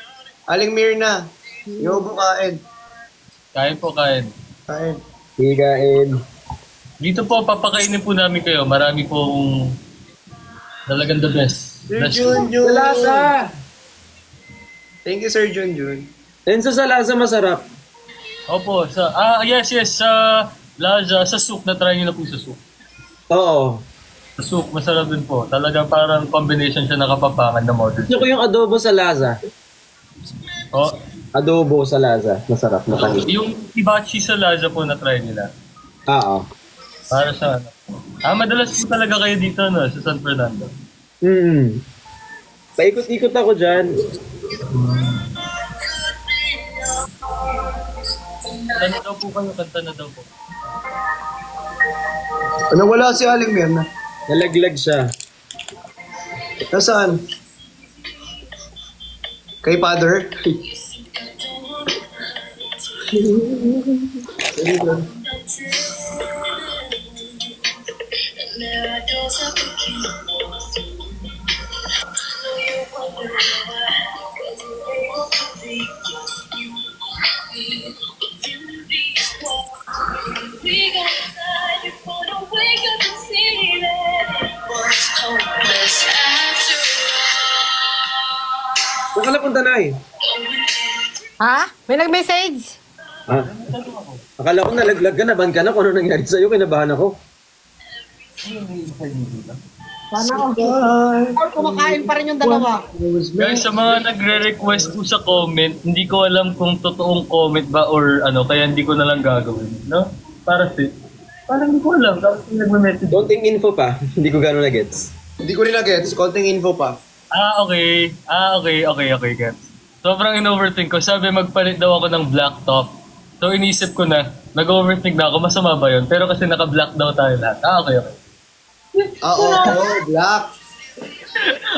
Aling Mirna. Yobo kain. Kain po, kain. Kain. Higain. Dito po, papakainin po namin kayo. Marami pong talagang the best. Sir Best Junjun. Salasa! Thank you, Sir Junjun. Enzo, salasa masarap. Opo, yes, sa Laza, sa soup, na-try nyo na po sa soup. Oo. Sa soup, masarap din po. Talagang parang combination siya nakapapangan na modern. Gusto ko yung adobo sa Laza. Oh, Adobo sa Laza. Masarap na kanin. yung hibachi sa Laza po na-try nila. Oo. Para sa madalas po talaga kayo dito, no? Sa San Fernando. Paikot-ikot ako dyan. Kanta na daw po kayo, kanta na daw po. Nawala si Aling Mirna. Nalaglag siya. Nasaan? Kay Father? Saan ka napunta, Nay? Ha? May nag-message? Ha? Akala ko nalaglag ka na, ban ka na kung ano nangyari sa'yo, kinabahan ako. Sana kumakain pa rin yung dalawa. Guys, sa mga nagre-request po sa comment, hindi ko alam kung totoong comment ba or ano, kaya hindi ko na lang gagawin. No? Para fit. Parang hindi ko alam. Tapos nagme-message. Konting info pa, hindi ko gano'n na-gets. Hindi ko rin na-gets. Konting info pa. Okay, gets. Sobrang in-overthink ko. Sabi magpalit daw ako ng black top. So inisip ko na, nag-overthink na ako, masama ba yun? Pero kasi naka-black daw tayo lahat. Okay. Oo, black.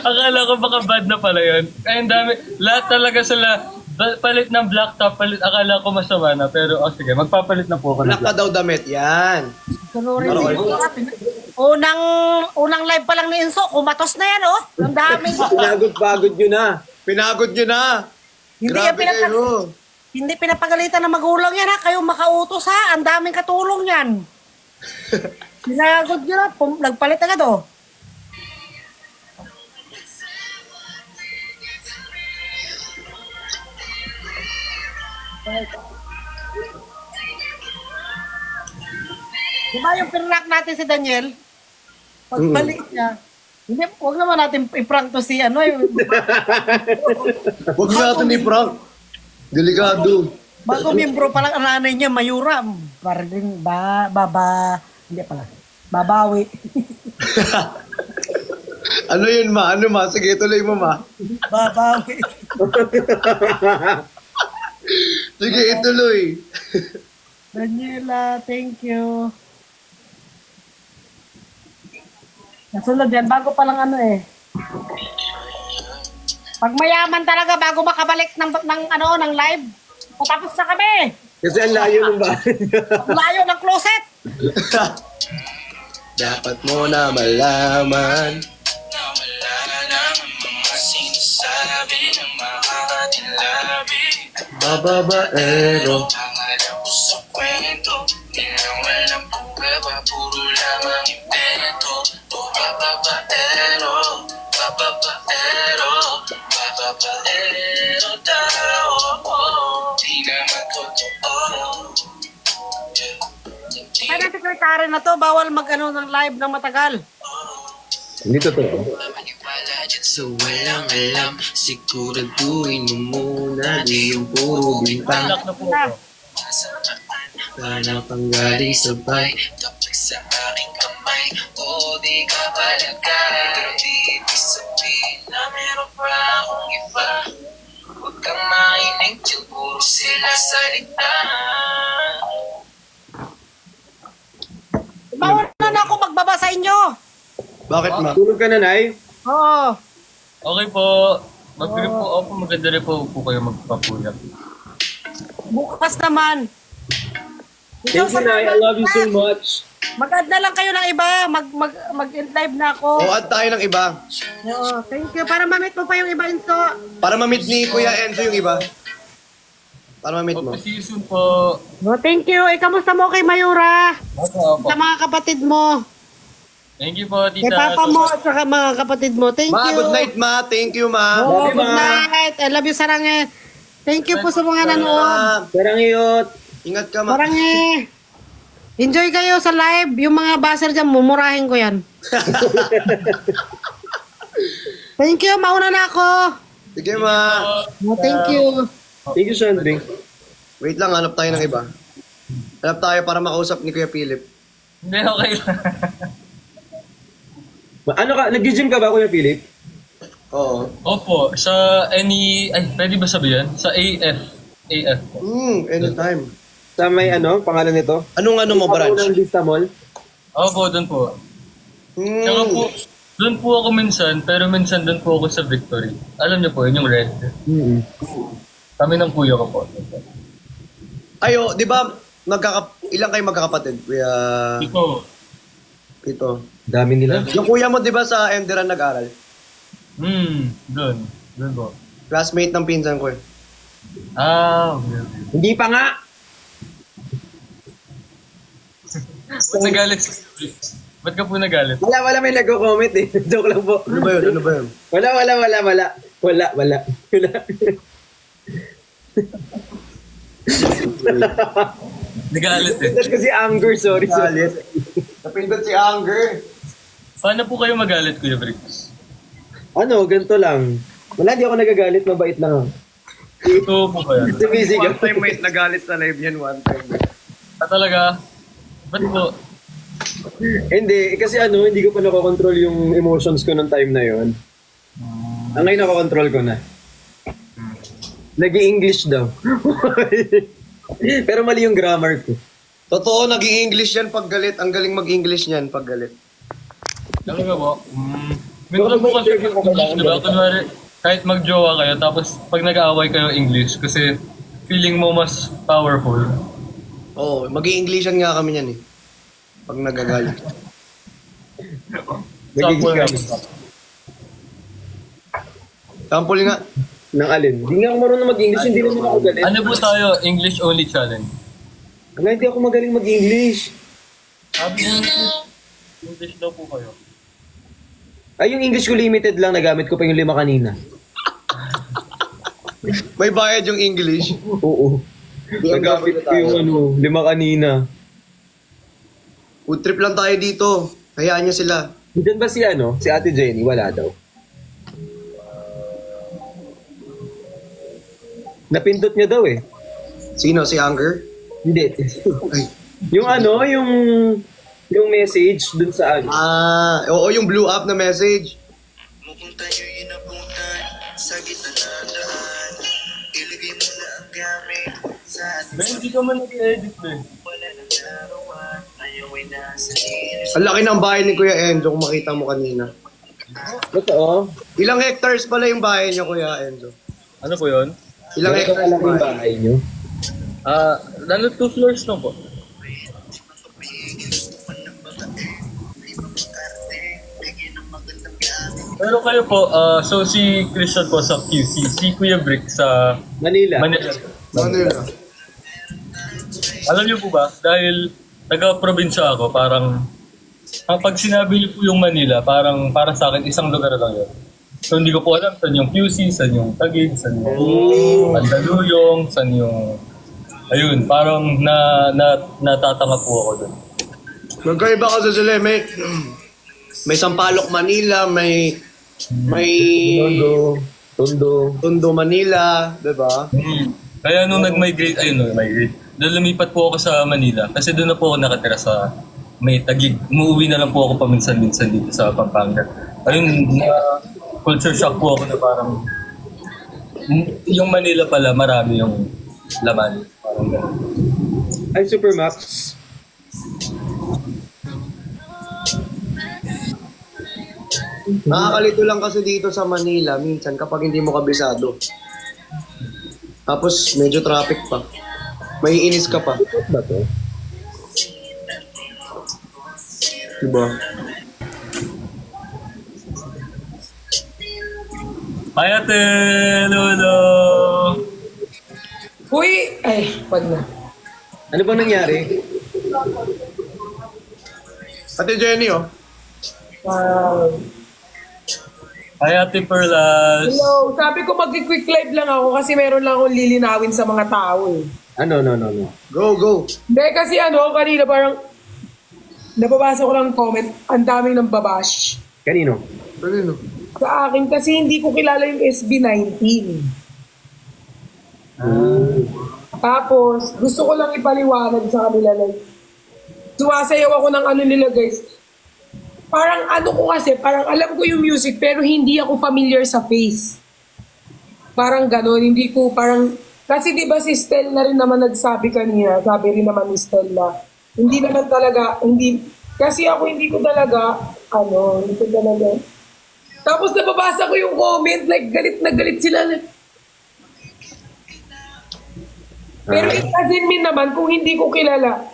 Akala ko baka bad na pala yun. Ay, ang dami. Lahat talaga sila, palit ng black top, akala ko masama na. Pero, sige, magpapalit na po ako ng Black ka black. daw damit. Yan. Unang live pa lang ni Enzo, kumatos na yan, oh. Ang dami. Pinagod-pagod nyo na. Pinagod nyo na. Grabe kayo. Hindi pinapagalitan ng magulang yan, ha. Kayo makautos, ha. Ang daming katulong yan. Pinagod nyo na. Nagpalit agad, oh. Diba yung pinrank natin si Daniel? Pagbalik niya, hindi, huwag naman natin i-prank to si ano yung... Huwag natin i-prank. Delikado. Bago miyembro pa lang ang nanay niya, Mayura. Parang hindi pala. Babawi. Ano yun, ma? Ano, ma? Sige, tuloy mo, ma. Babawi. Sige, ituloy. Daniela, thank you. Nasunod yan, bago pa lang ano eh. Pag mayaman talaga, bago makabalik ng live, tapos na kami. Kasi ang layo ng bahay. Ang layo ng closet. Dapat mo na malaman. Bababaero. Kaya na sekretary na to, bawal mag-ano ng live ng matagal. Hindi totoo. So walang alam, siguraduhin mo muna di yung puro bintang. Sana panggaling sabay, tapos sa aking kamay. O di ka palagay, di ibig sabihin na meron pa akong iba. Huwag kang mainig dyan, puro sila salita. Bawal na ako magbaba sa inyo. Bakit, ma? Tulog ka na, Nay? Oo. Okay po. Mag-grip po ako. Maganda rin po kayo magpapuyat. Bukas naman. Thank you, Nay. I love you so much. Mag-add na lang kayo ng iba. Mag-live na ako. O, add tayo ng iba. Oo, thank you. Para ma-meet mo pa yung iba, Enzo. Para ma-meet ni Kuya Enzo yung iba. Para ma-meet mo. See you soon po. Oh, thank you. Kamusta mo kay Mayura? Opo. Sa mga kapatid mo. Thank you po, Kay tita. papa mo at saka mga kapatid mo. Thank Ma, you. good night, ma. Thank you, ma. Oh, Love you, good Ma. night. I love you, Sarange. Thank you po sa mga nanood. Ma, Sarang iyot. ingat ka, ma. Sarange. Enjoy kayo sa live. Yung mga buzzer dyan, mumurahin ko yan. Thank you. Mauna na ako. Sige, ma. Oh, thank you. Thank you, Sandring. Wait lang, hanap tayo ng iba. Hanap tayo para makausap ni Kuya Philip. Hindi, okay lang. Ano ka? Nag-gym ka ba, Kuya Philip? Oo. Opo, sa pwede ba sabihin? Sa AF. AF po. Anytime. Sa may pangalan nito? Anong mo, branch? Ng Vista Mall? Opo, doon po. Tsaka po, doon po ako minsan, pero minsan doon po ako sa Victory. Alam niyo po, yun yung red. Kami ng kuya ko po. Ayo, di ba, ilang kayo magkakapatid? Kuya... Ito. Dami nila. Yung kuya mo, di ba, sa Enderan nag-aral? Doon. Doon po. Classmate ng pinsan ko eh. Okay. Hindi pa nga! Ba't nagalit? Ba't ka po nagalit? Wala may nagko-comment eh. Joke lang po. Ano ba yun? Wala. Nagalit eh. That's kasi anger, sorry. Napindot si Anger. Paano po kayo magalit, Kuya Briggs? Ganito lang. Wala, di ako nagagalit. Mabait lang ako. Ito po kayo. One time may nagalit sa live yan, one time. Talaga? Ba't po? Hindi, kasi hindi ko pa nakokontrol yung emotions ko nung time na yon. Ang ngayon nakokontrol ko na. Nag-i-English daw. Pero mali yung grammar ko. Totoo, nag-i-English yan pag galit. Ang galing mag-English yan pag galit. Talaga po? Minsan po kasi English, diba? Kunwari, kahit mag-jowa kayo, tapos pag nag-aaway kayo English, kasi feeling mo mas powerful. Oo, mag-i-Englishan nga kami yan eh. Pag nagagalit. Sample nga. Sample nga. Nang alin? Hindi nga ako marunong mag-English, hindi naman ako galit. Ano po tayo? English only challenge. Wala, hindi ako magaling mag-English. Sabi mo, English daw po kayo. Ay, yung English ko limited lang, nagamit ko pa yung 5 kanina. May bayad yung English. Oo. Nagamit ko yung 5 kanina. Food trip lang tayo dito. Hayaan niyo sila. Diyan ba si si Ate Jenny? Wala daw. Napindot niya daw eh. Sino? Si Anger? Hindi. Ay. yung message dun sa Oo, yung blue up na message. Mukhang tayo inabutan sa gitna ng daan. Ilagay mo na ang gamit sa ating Ben, hindi ka man nag-edit, Ben. wala nang larawan. Tayo ay nasa linis. Ang laki ng bahay ni Kuya Enzo kung makita mo kanina. Totoo. Ilang hectares pala yung bahay niya, Kuya Enzo? Ano po yun? Ilang Ito hectares alam yung bahay? bahay niyo. Lalo 2 floors lang po. Pero kayo po, so si Christian po sa QC, si Kuya Brick sa Manila. Manila. Alam niyo po ba, dahil taga-probinsya ako, parang pag sinabi niyo po yung Manila, parang para sa akin isang lugar lang yun. So hindi ko po alam saan yung QC, saan yung Taguig, saan yung Mandaluyong, saan yung... Ayun, parang natatanga po ako doon. Magkaiba kasi sila. May Sampaloc, Manila, may Tondo, Manila, diba? Kaya nung nag-migrate, doon lumipat po ako sa Manila. Kasi doon na po ako nakatira sa may Taguig. Umuwi na lang po ako paminsan-minsan dito sa Pampanga. Ayun, culture shock po ako na parang yung Manila pala, marami yung laman. Parang gano'n. Ay, Supermax. Nakakalito lang kasi dito sa Manila minsan kapag hindi mo kabisado. Tapos medyo traffic pa. May inis ka pa. Ba to? Diba? Hi, Ate Lolo! Uy! Ay, wag na. Ano bang nangyari? Ate Jenny, oh. Wow. Hi, Ate Perlas! Hello, sabi ko mag-quick live lang ako kasi meron lang akong lilinawin sa mga tao eh. No. Go. Hindi, kasi kanina parang nababasa ko lang comment, ang daming nang babash. Kanino? Sa akin kasi hindi ko kilala yung SB19. Tapos, gusto ko lang ipaliwanag sa kanila like, sumasayaw ako ng nila guys. Parang parang alam ko yung music pero hindi ako familiar sa face. Parang gano'n, hindi ko parang, kasi di ba si Stella rin naman nagsabi kanina, sabi rin naman ni Stella, hindi naman talaga, kasi ako hindi ko talaga. Tapos nababasa ko yung comment, like galit na galit sila. Pero it doesn't mean naman kung hindi ko kilala,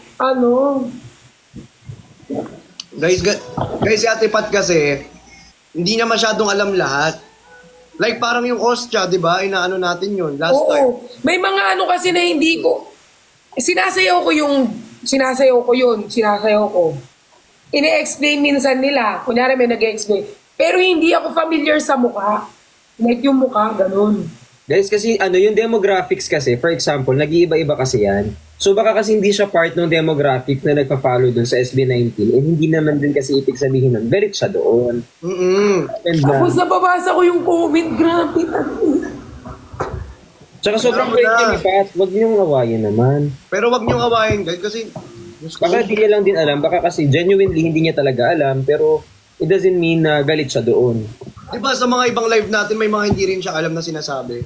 Guys, si Ate Pat kasi, hindi niya masyadong alam lahat. Like parang yung Ostya, di ba? Inaano natin yun last time. May mga kasi na hindi ko, sinasayaw ko yun. Ine-explain minsan nila, kunyari may nag-explain. Pero hindi ako familiar sa mukha. Like yung mukha, ganun. Guys, kasi yung demographics kasi, for example, nag-iiba-iba kasi yan. So baka kasi hindi siya part ng demographics na nagpa-follow dun sa SB19 and hindi naman din kasi ibig sabihin nun, galit siya doon. Tapos nababasa ko yung comment, grabe. Tsaka sobrang great yun, Pat. Huwag niyong awayin naman. Pero wag niyong awayin, guys, kasi... Baka hindi niya lang din alam, baka kasi genuinely hindi niya talaga alam, pero it doesn't mean na galit siya doon. Diba sa mga ibang live natin, may mga hindi rin siya alam na sinasabi.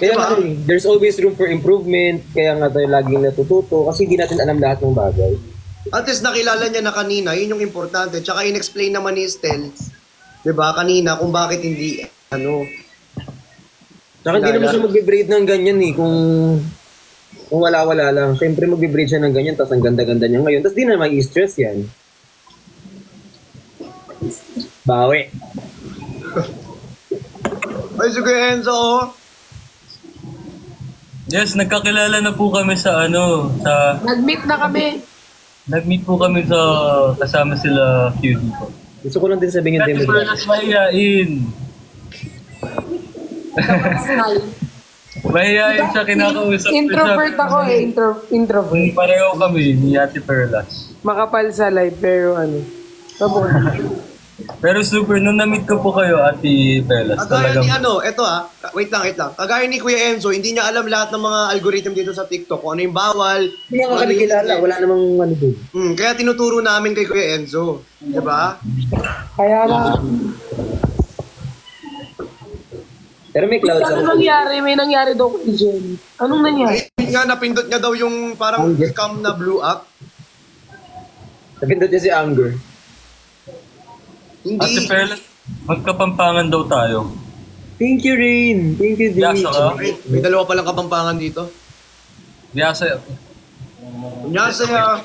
Kaya nga, there's always room for improvement, kaya nga tayo laging natututo, kasi hindi natin alam lahat ng bagay. At least nakilala niya na kanina, yun yung importante. Tsaka in-explain naman ni Estel, diba, kanina, kung bakit hindi, Tsaka hindi naman siya mag-braid ng ganyan kung wala-wala lang. Siyempre mag-braid siya ng ganyan, tapos ang ganda-ganda niya ngayon, tapos di na mag-i-stress yan. Bawi. Ay, sige, Enzo. Yes, nagkakilala na po kami sa Nag-meet na kami. Nag-meet po kami sa kasama sila QD po. Gusto ko lang din sabihin yung demo. Mas mahihain. Mahihain siya kinakausap. Introvert ako introvert. Pareho kami ni Ate Perlas. makapal sa live, pero ano. Pero super, nung na-meet ko po kayo, Ate Pelas, Kagaya talagang... ni eto wait lang. Kagaya ni Kuya Enzo, hindi niya alam lahat ng mga algorithm dito sa TikTok, kung ano yung bawal. Hindi nga kami kilala, wala namang ano doon. Kaya tinuturo namin kay Kuya Enzo. Diba? Kaya na. Pero may cloud sa Ano nangyari? May nangyari daw kay Jenny. Anong nangyari? Ay, nga, napindot niya daw yung parang scam na blue up. Napindot niya si Anger. Hindi. Ate Pelas, magkapampangan daw tayo. Thank you, Rain. Thank you, Dave. Yasa ka? May dalawa palang kapampangan dito. Yasa. Nyasaya.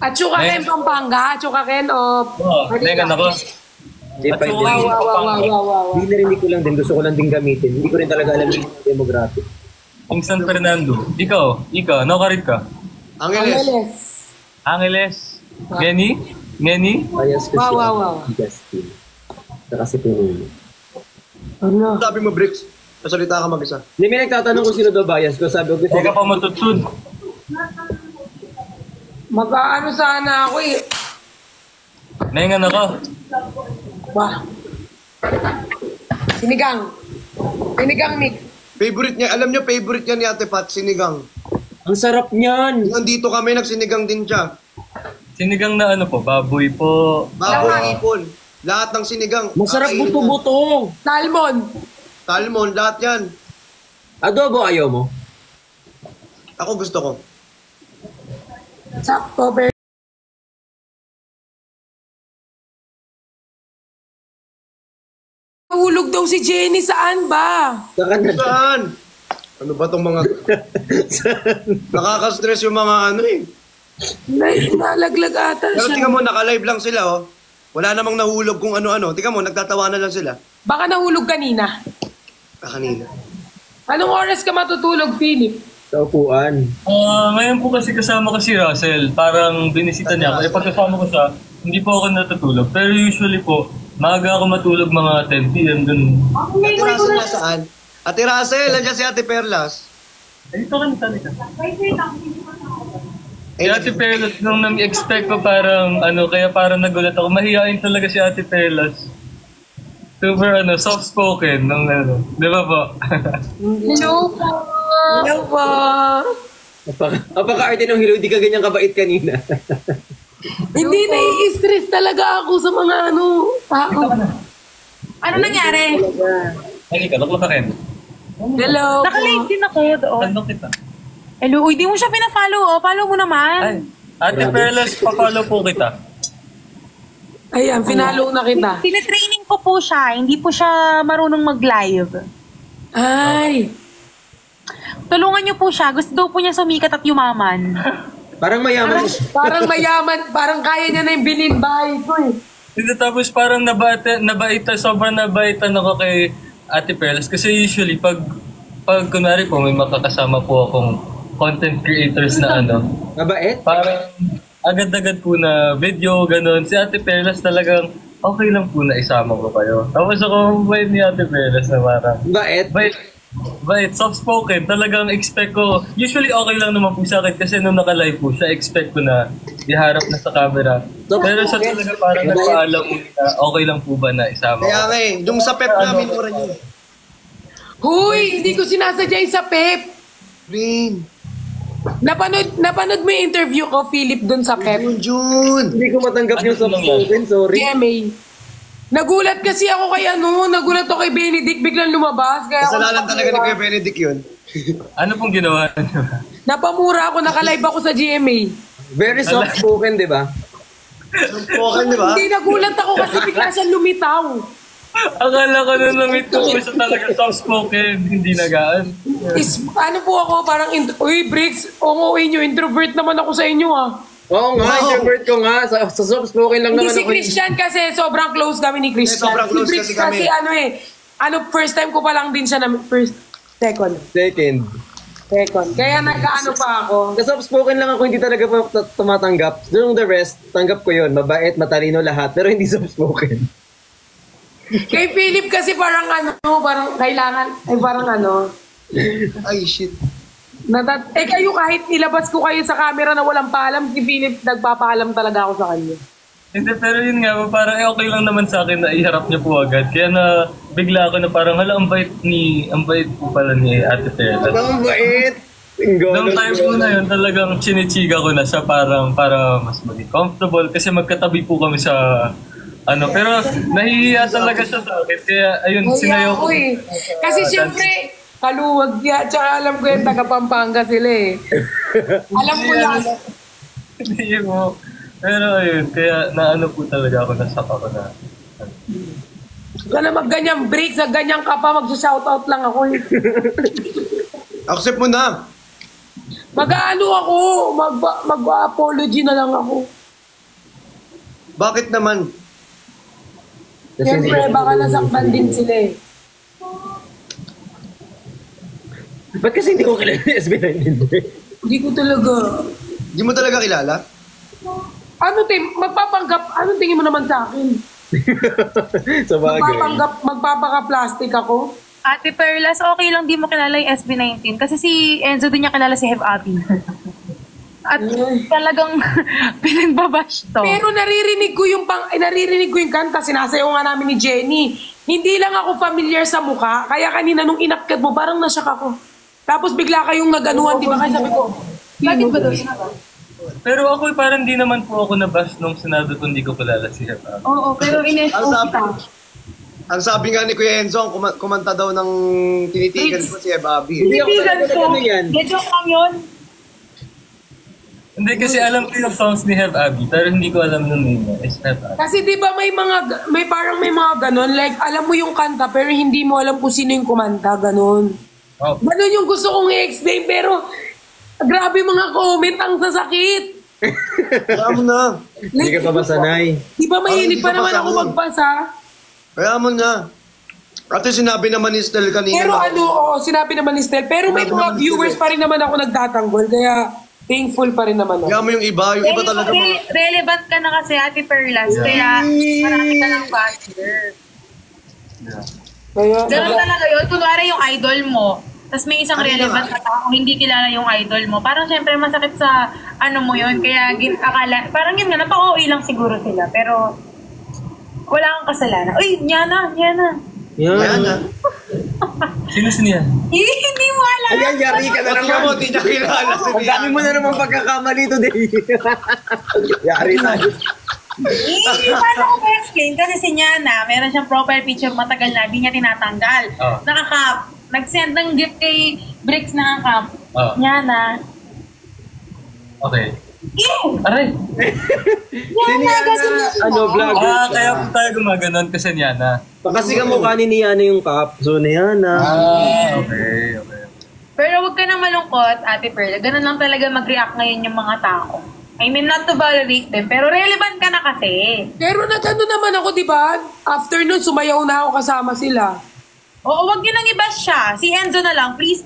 At suka Ken Pampanga? Chuka Ken o... Nengan ako. Hindi pa hindi. Wow. Hindi narinig ko lang din. Gusto ko lang din gamitin. Hindi ko rin talaga alam yung demographic. Ang San Fernando. Ikaw, nakarit ka? Angeles. Ngeni? Bias ko siya. Wow. Justin. Saka si Pinuno. Ano? Sabi mo, Bricks, nasalita ka mag-isa. Hindi, may nagtatanong kung sino daw bias ko. Sabi ko, Huwag ka pa matutud. Mag-ano sana ako eh. Nengan ako. Wah. Sinigang mix. Favorite niya, alam niyo, favorite niya ni Ate Pat, sinigang. ang sarap niyan. Nandito kami, nagsinigang din siya. Sinigang na ano po, baboy po. Baboy, ipon. Lahat ng sinigang. Masarap kakainin buto-buto. Talmon, lahat yan. Adobo ayaw mo? Ako gusto ko. Sakto, very. Nahulog daw si Jenny, saan ba? Saan? Ano ba tong mga... Nakaka-stress yung mga ano eh. Nalaglag ata Pero siya. tingnan mo, naka-live lang sila oh. Wala namang nahulog kung ano-ano. Tingnan mo, nagtatawanan lang sila. Baka nahulog kanina. Kanina. Anong oras ka matutulog, Philip? Sa upuan. Ngayon po kasi kasama ko si Russell. Parang binisita niya ako. Pagkasama ko siya, hindi po ako natutulog. Pero usually po, maaga ako matulog mga 10 p.m. dun. Ate Russell nasaan? Ate Russell, nandiyan si Ate Perlas. Dito ka na ka. Si Ate Perlas, nung nang-expect ko parang, kaya parang nagulat ako. Mahihain talaga si Ate Perlas. Super, soft-spoken. Di ba po? Hello po! Hello po! Apaka-arte ng hilo, di ka ganyan kabait kanina. Hindi, nai-stress talaga ako sa mga tao. Ano nangyari? Halika, nakuha ka rin. Hello Nakalive din ako doon. Tandok kita. Hello, uy, di mo siya pina-follow. Follow mo naman. Ate Perlas, pa-follow po kita. Ayan, finalo na kita. Tine-training ko po siya. Hindi po siya marunong mag-live. Ay! Tulungan niyo po siya. Gusto daw po niya sumikat at yumaman. Parang mayaman. Parang mayaman. Parang kaya niya na yung bininbahay ko eh. Tapos parang sobrang nabaitan ako kay Ate Perlas. Kasi usually, pag kunwari po, may makakasama po akong content creators na Mabait? Parang agad-agad po na video, ganun. Si Ate Perlas talagang okay lang po na isama ko kayo. Tapos ako, bait ni Ate Perlas na parang... Bait, soft-spoken. Talagang expect ko, usually okay lang naman po sa akin kasi nung naka-live po siya, expect ko na iharap na sa camera. Pero siya talaga parang nagpaalam na okay lang po ba na isama ko. Kaya nga yung sa pep namin, oran yun. Huy! Hindi ko sinasadya yung sa pep. Rin. Napanood mo yung interview ko, Philip, dun sa pep? Jun! Hindi ko matanggap yung soft-spoken, sorry. GMA. Nagulat kasi ako kay nagulat ako kay Benedict, biglang lumabas. Kaya Kasalanan talaga ni Kuya Benedict yun. Ano pong ginawa niyo? Napamura ako, naka-live ako sa GMA. Very soft-spoken, di ba? Soft-spoken, di ba? Hindi, nagulat ako kasi bigla siya lumitaw. Akala ko nung namit ko siya talaga soft-spoken, hindi nagaan. Ano po ako, parang, uy, Briggs, umuwi nyo, introvert naman ako sa inyo Oo nga, introvert ko nga. Sa soft-spoken lang naman Hindi si ako. Christian kasi sobrang close kami ni Christian. Sobrang close Si Briggs kasi kami. kasi first time ko pa lang din siya second. Kaya nagkaano pa ako. Sa soft-spoken lang ako, hindi talaga pa tumatanggap. Yung the rest, tanggap ko yun. Mabait, matalino lahat, pero hindi soft-spoken. Kay Philip kasi parang parang kailangan, ay parang Ay, shit. Kayo kahit ilabas ko kayo sa camera na walang paalam, si Philip nagpapaalam talaga ako sa kanya. Hindi, pero yun nga, parang okay lang naman sa akin na iharap niya po agad. Kaya na bigla ako na parang, hala, ang bait po pala ni Ate Perla. Ang bait! Noong time po na yun, talagang chinichiga ko na siya para mas maging comfortable. Kasi magkatabi po kami sa pero nahihiya talaga siya sa akin. Kaya ayun, sinayaw ko. Kasi syempre, kaluwag niya. Tsaka alam ko yung taga Pampanga sila eh. Alam ko yan. Hindi mo. Pero ayun, kaya po talaga ako, nasaka ko na. Huwag na mag-ganyang break, sa ganyang ka pa, mag-shoutout lang ako eh. Accept mo na. Mag-ano ako, mag-apology na lang ako. Bakit naman? Siyempre, baka nasaktan din sila eh. Ba't kasi hindi ko kilala yung SB19? Hindi ko talaga. Hindi mo talaga kilala? Anong tingin mo naman sa akin? Sa bagay. Magpapaka-plastic ako? Ate Perlas, okay lang di mo kilala yung SB19 kasi si Enzo din niya kilala si Have Abby. At talagang pinagbabash to. Pero naririnig ko yung kanta, sinasayaw nga namin ni Jenny. Hindi lang ako familiar sa mukha, kaya kanina nung inakyat mo, parang nasyak ako. Tapos bigla kayong naganuhan, di ba? Kaya sabi ko, bakit ba daw? Pero ako parang di naman po ako nabash nung sinabi ko hindi ko kilala si Have Abby. Oo, pero in-SO kita. Ang sabi nga ni Kuya Enzo, kumanta daw ng tinitigan ko si Abby. Tinitigan ko. Joke lang yun. Hindi kasi alam ko yung songs ni Have Abby, pero hindi ko alam nung name niya. It's Have Abby. Kasi di ba may mga ganon, like alam mo yung kanta pero hindi mo alam kung sino yung kumanta, ganon. Oh. Ganon yung gusto kong i-explain pero grabe mga comment, ang sasakit. Kaya mo na. Hindi ka pa ba sanay? Di ba mahilig pa naman ako magbasa? Kaya mo na. Ate sinabi naman ni Stel kanina. Pero sinabi naman ni Stel. Pero may mga viewers pa rin naman ako nagtatanggol. Kaya thankful pa rin naman ako. Kaya mo yung iba talaga mga... Relevant ka na kasi, Ate Perlas. Kaya marami ka ng basher. Ganun talaga yun. Kunwari yung idol mo. Tapos may isang relevant na tao, hindi kilala yung idol mo. Parang syempre masakit sa mo yun. Kaya akala, parang yun nga, napaka-OA lang siguro sila. Pero wala kang kasalanan. Uy, Yana. Sino niya? Hindi mo alam. Ayan, yari ka na naman. Mo, di niya kilala si Ang dami mo na naman pagkakamali today. Yari tayo. Paano ko ba-explain? Kasi si Yana, meron siyang profile picture matagal na, di niya tinatanggal. Nag-send ng gift kay Bricks na angkap. Yana. Okay. Aray! Vlog. Kaya po tayo gumaganon kasi Yana. Kasi kamukha ni Yana yung cup. So, Yana. Okay. Pero huwag ka nang malungkot, Ate Perla. Ganun lang talaga mag-react ngayon yung mga tao. I mean, not to validate them, pero relevant ka na kasi. Pero nagano naman ako, di ba? After nun, sumayaw na ako kasama sila. Oo, wag niyo nang i-bash siya. Si Enzo na lang, please.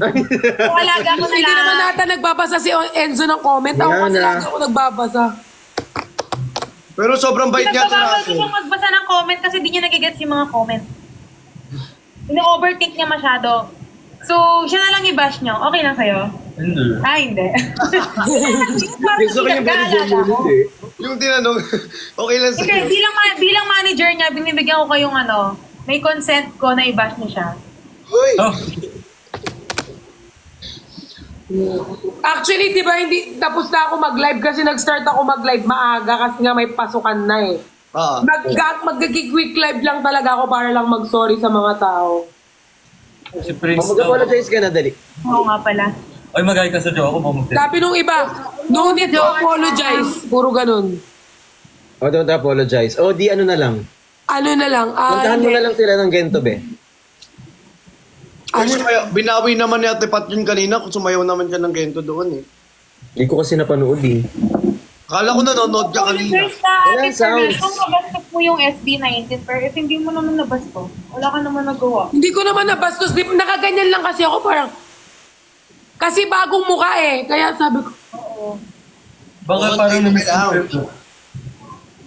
Alaga ko na lang. Hindi naman nata nagbabasa si Enzo ng comment. Ako kasi lagi ako nagbabasa. Pero sobrang bait niya. Pinagbabawal ko siyang magbasa ng comment kasi di niya nagigets yung mga comment. Ini-overtake niya masyado. So, siya na lang i-bash niyo. Okay lang sa'yo? Hindi. Hindi. Gusto ko yung manager mo, hindi. Yung tinanong, okay lang sa'yo. Okay, bilang manager niya, binibigyan ko kayong may consent ko na i-bash niya siya. Hoy! Actually, di ba, tapos na ako mag-live kasi nag-start ako mag-live maaga kasi nga may pasukan na eh. Mag-quick live lang talaga ako para lang mag-sorry sa mga tao. Si Prince Mag-apologize ka na, dali. Oo nga pala. Ay, mag-ay ka sa joke ako. Sabi nung iba, no need to apologize. Puro ganun. Don't apologize. Di ano na lang. Ano na lang. Puntahan mo na lang sila ng Gento, be. Binawi naman ni Ate Pat yun kanina kung sumayaw naman siya ng Gento doon eh. Hindi ko kasi napanood eh. Akala ko nanonood ka kanina. Walang sounds. Kung nabastos mo yung SB19, pero if hindi mo naman nabastos, wala ka naman nagawa. Hindi ko naman nabastos. Nakaganyan lang kasi ako parang... Kasi bagong mukha eh. Kaya sabi ko... Baka parang namiss.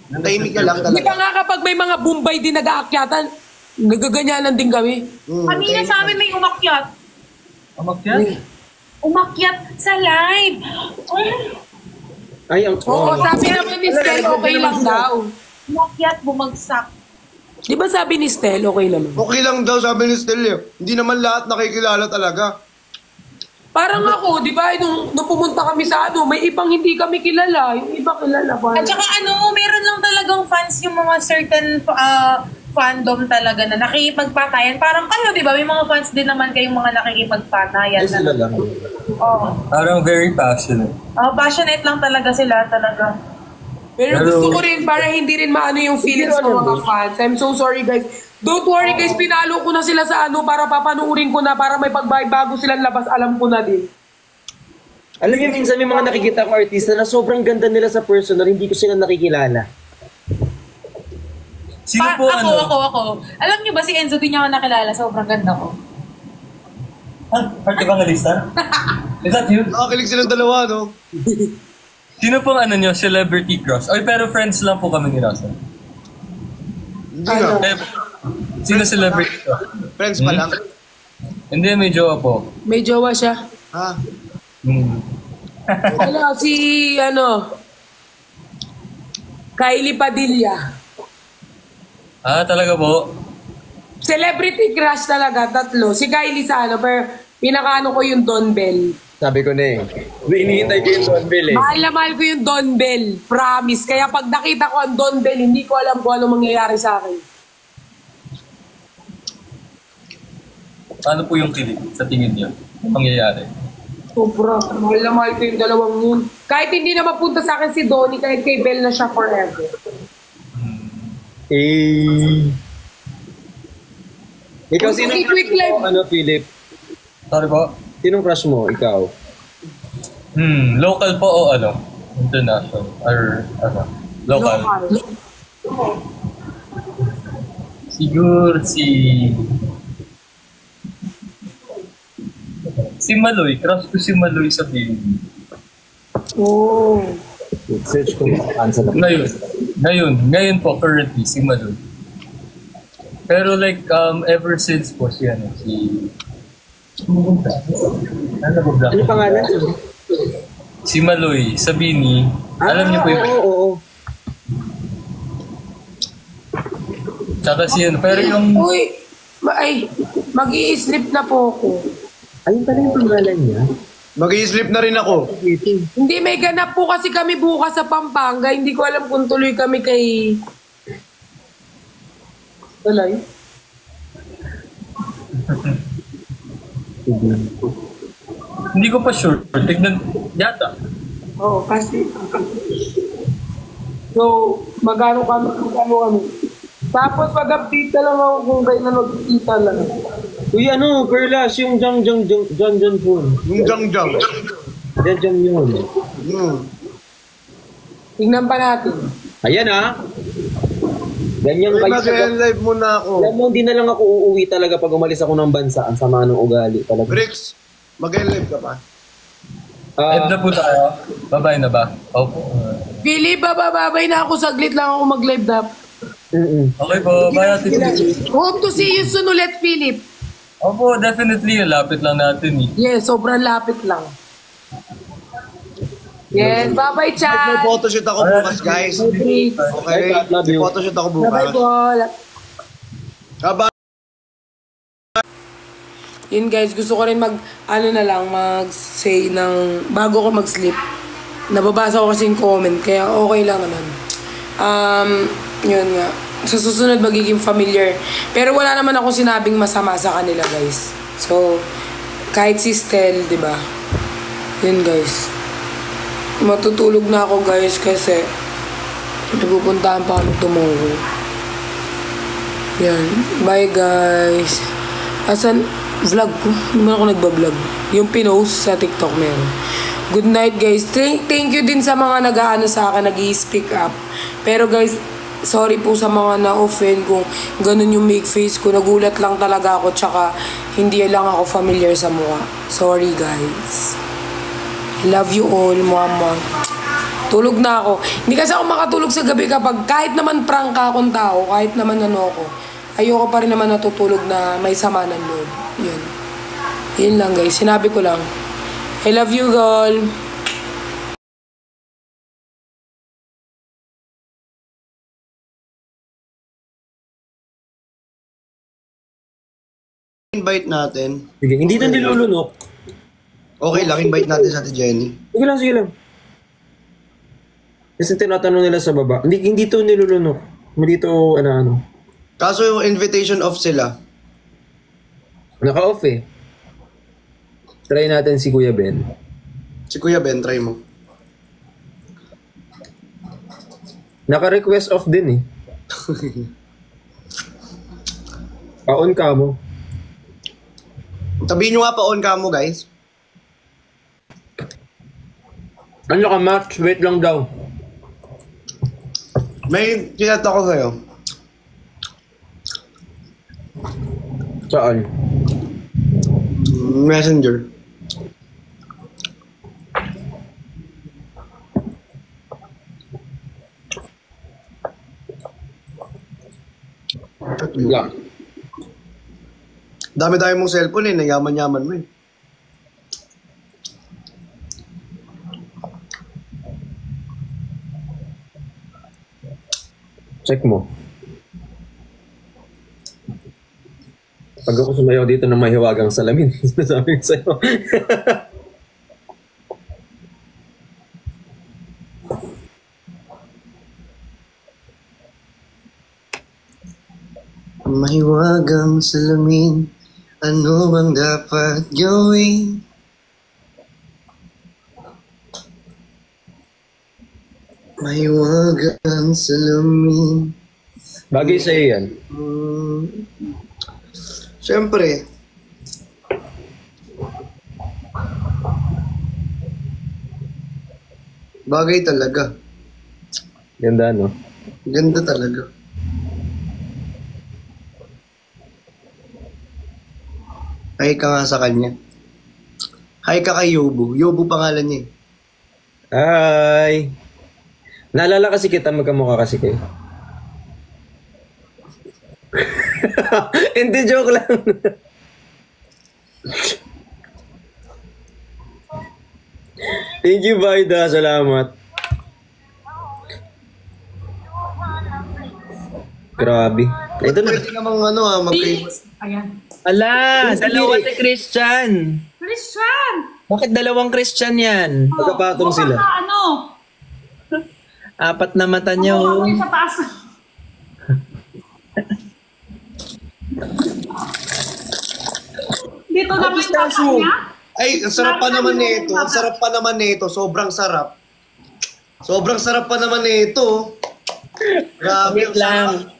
Nantahimik ka lang talaga. Di ba nga kapag may mga Bombay din nag-aakyatan, nagaganyanan din kami. Kanina sa amin may umakyat. Umakyat? umakyat sa live. Ay, ang... Oo, sabi naman ni Stel, okay lang daw. Umakyat, bumagsak. Di ba sabi ni Stel, okay naman? Okay lang daw, sabi ni Stel. Hindi naman lahat nakikilala talaga. Parang ako, di ba, nung pumunta kami sa may ibang hindi kami kilala. Yung iba kilala pa. At saka meron lang talagang fans yung mga certain fandom talaga na nakikipagpatayan. Parang kayo, di ba? May mga fans din naman kayong mga nakikipagpatayan. Ay, sila lang. Oo. Parang very passionate. Passionate lang talaga sila talaga. Pero gusto ko rin para hindi rin maano yung feelings ng mga fans. I'm so sorry guys. Don't worry guys, pinalo ko na sila sa para papanuurin ko na para may pagbago silang labas, alam ko na din. Alam niyo, minsan may mga nakikita kong artista na sobrang ganda nila sa personal, hindi ko sila nakikilala. Sino po Ako. Alam niyo ba si Enzo din niya ako nakilala, sobrang ganda ko. Heart Evangelista? Is that you? Nakakilig silang dalawa, no? Sino pong nyo, celebrity crush? Oy, pero friends lang po kami ni Russell. Hindi nga. Sino celebrity crush? Friends pa lang. Hindi, may jowa po. May jowa siya. Ha? Wala, si Kylie Padilla. Talaga po? Celebrity crush talaga, 3. Si Kylie sa pero pinakaano ko yung Don Bell. Sabi ko na hinihintay ko yung Don Bell Mahal na mahal ko yung Don Bell. Promise. Kaya pag nakita ko ang Don Bell, hindi ko alam kung ano mangyayari sa akin. Ano po yung kilig sa tingin niyo? Mangyayari? Sobra. Mahal na mahal ko yung dalawang yun. Kahit hindi na mapunta sa akin si Donnie, kahit kay Bell na siya forever. Ikaw, sino quick live. Philip? Sorry po? Sinong crush mo? Ikaw? Local po o international? Or local? Siguro si Maloy. Crush ko si Maloy sa baby. Oh. Search ko answer na. Ngayon po, currently, si Maloy. Pero like, ever since po si ano pangalan? Si Maloy, sa Bini. Alam niyo po yun? Oo. Tsaka si pero yung... Uy, mag-i-sleep na po ako. Ayun pala yung pangalan niya. Mag-i-sleep na rin ako. Hindi, may ganap po kasi kami bukas sa Pampanga. Hindi ko alam kung tuloy kami kay... Talay? Hindi ko pa sure. Tignan, yata. Oo, kasi... So, magano kami. Tapos mag-update na lang ako kung kayo na magkikita lang. Uy, Perlas, yung Jang Phone. Yung Jang. Jang yun. Tingnan pa natin. Ayan Ganyan kayo. Mag-live muna ako. Alam mo, hindi na lang ako uuwi talaga pag umalis ako ng bansa. Ang sama ng ugali talaga. Bricks, mag-live ka pa. Live na po tayo. Babay na ba? Opo. Philip, babay na ako. Saglit lang ako mag-live na. Okay po, bye Ate Philip. Hope to see you soon ulit, Philip. Opo, definitely. Lapit lang natin Yes, sobrang lapit lang. Yes, bye-bye, Chan. May photoshoot ako bukas, guys. Okay, may photoshoot ako bukas. Bye-bye po. Bye-bye. Yun guys, gusto ko rin mag-say ng, bago ko mag-sleep, nababasa ko kasi yung comment, kaya okay lang naman. Yun nga. Sa susunod magiging familiar. Pero wala naman ako sinabing masama sa kanila guys. So, kahit si Stel, diba? Yun guys. Matutulog na ako guys kasi napupuntahan pa kami tomorrow. Yan. Bye guys. Asan vlog ko? Hindi man ako nagbablog. Yung pinost sa TikTok meron. Good night guys. Thank you din sa mga nag-aano sa akin, nag-i-speak up. Pero guys, sorry po sa mga na-offend kung ganun yung make face ko. Nagulat lang talaga ako tsaka hindi lang ako familiar sa mukha. Sorry guys. Love you all, mama. Tulog na ako. Hindi kasi ako makatulog sa gabi kapag kahit naman prank akong tao, kahit naman ako, ayoko pa rin naman natutulog na may sama ng loob. Yun. Yun lang guys. Sinabi ko lang. I love you, girl. Invite natin. Sige, hindi na nilulunok. Okay lang, invite natin sa Ate Jenny. Sige lang, sige lang. Kasi tinatanong nila sa baba. Hindi to nilulunok. Hindi to, ano. Kaso yung invitation off sila. Naka-off eh. Try natin si Kuya Ben. Si Kuya Ben, try mo. Naka-request off din eh. Pa-on ka mo. Sabihin nyo nga pa-on ka mo, guys. Ano ka, Max? Wait lang daw. May kinat ako sa'yo. Saan? Messenger. Yeah. Dami-dami mong cellphone eh. Nayaman-yaman mo eh. Check mo. Pag ako sumayaw dito ng mahiwagang salamin, sabi ko sa'yo. Mahiwagang salamin, ano bang dapat gawin? Mahiwagang salamin. Bagay sa'yo yan. Siyempre. Bagay talaga. Ganda, no? Ganda talaga. Hi ka nga sa kanya. Hi ka kay Yobo. Yobo pangalan niya eh. Hi! Naalala kasi kita, magkamukha kasi kayo. Hindi, joke lang. Thank you, Baida. Salamat. Grabe. Ito na. Pwede namang mag-famous. Ayan. Ala, dalawa si Christian. Christian! Bakit dalawang Christian yan? Magkapatong sila. Ano? Apat na mata niyo. Ako sa taas. Dito na may mata niya. Ay, ang sarap pa naman nito. Ang sarap pa naman nito. Sobrang sarap. Sobrang sarap pa naman nito. Grabe. Wait lang.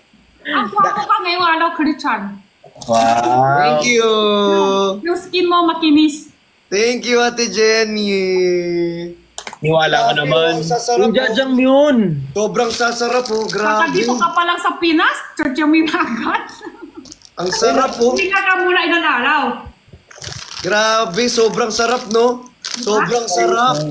Ang kwapo ka ngayong araw, Christian. Wow. Thank you. Yung skin mo makinis. Thank you, Ate Jenny. Niwala ka naman. Sasarap. Yung jajang yun. Sobrang sasarap oh. Grabe. Dito ka pa lang sa Pinas, church yung agad. Ang sarap oh. Hindi ka muna ilang araw. Grabe, sobrang sarap no? Sobrang sarap.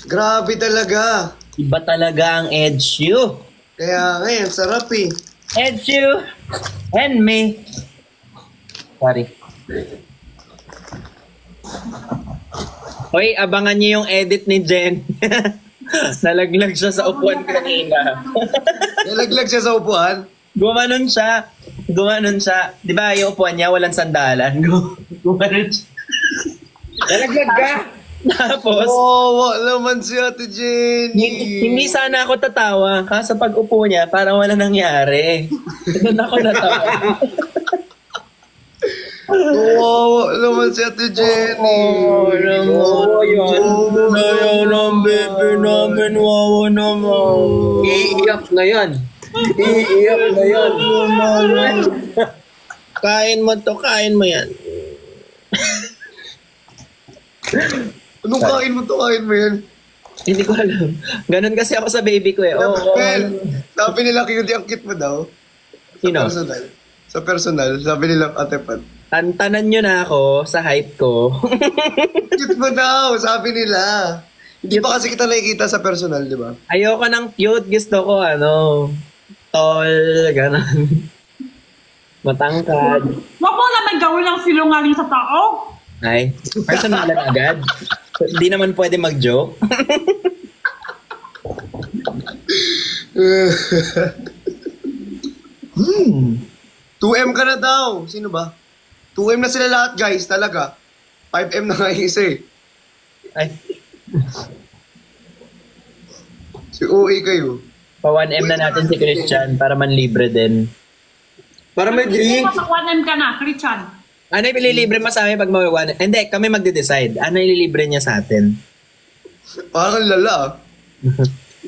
Grabe talaga. Iba talaga ang EDSU. Kaya ngayon, sarap eh. EDSU and me. Sorry. Hoy, abangan niyo yung edit ni Jen. Nalaglag siya sa upuan kanina. Nalaglag siya sa upuan? Gumanon siya. Di ba yung upuan niya walang sandalan? Gumanon siya. Nalaglag ka. Tapos, naman si Ate Jenny. Hindi sana ako tatawa. Kaso pag upo niya, parang wala nangyari. Doon ako natawa. Naman si Ate Jenny. Ayaw ng baby namin. Wawa naman. Iiyak na yan. Iiyak na yan. Kain mo to, kain mo yan. Anong kain mo to? Kain mo yan? Hindi ko alam. Ganon kasi ako sa baby ko eh. Sabi nila cutie ang cute mo daw. Sino? Sa personal. Sabi nila Ate Pat. Tantanan nyo na ako sa height ko. Cute mo daw, sabi nila. Hindi pa kasi kita nakikita sa personal, di ba? Ayoko ng cute. Gusto ko tall, ganon. Matangkad. Huwag mo naman gawin ang silungaling sa tao. Ay, personalan agad. Hindi naman pwede mag-joke. 2M ka na daw. Sino ba? 2M na sila lahat, guys. Talaga. 5M na nga yung isa eh. Ay, Si OA kayo. pa 1M na natin si Christian para manlibre din. Para may drink. Sa 1M ka na, Christian. Ano yung ililibre mo sa amin pag mag-1M? Hindi, kami magde-decide. Ano ililibre niya sa atin? Parang lala ah.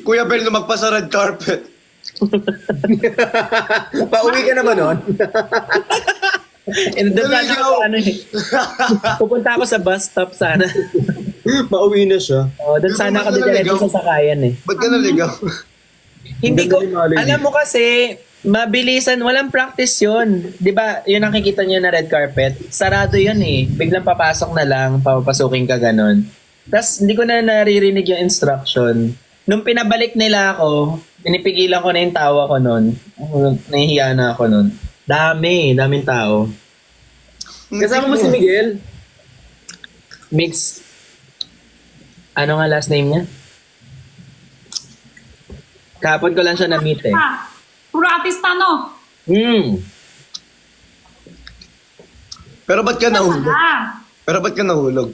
Kuya Ben, lumagpas sa red carpet. Pauwi ka na ba nun? And doon sana ako, pupunta ako sa bus stop sana. Pauwi na siya. Oh, doon sana ako diretso sa sakayan eh. Ba't ka naligaw? Hindi ko, alam mo kasi, mabilisan, walang practice yun. Di ba, yun ang kikita nyo na red carpet. Sarado yun eh. Biglang papasok na lang, papapasukin ka ganon. Tapos hindi ko na naririnig yung instruction. Nung pinabalik nila ako, pinipigilan ko na yung tawa ko nun. Nahihiya na ako nun. Daming tao. Kasama mo si Miguel? Mix. Ano nga last name niya? Kahapon ko lang siya na-meet eh. Puro artista, no? Pero ba't ka nahulog? Pero ba't ka nahulog?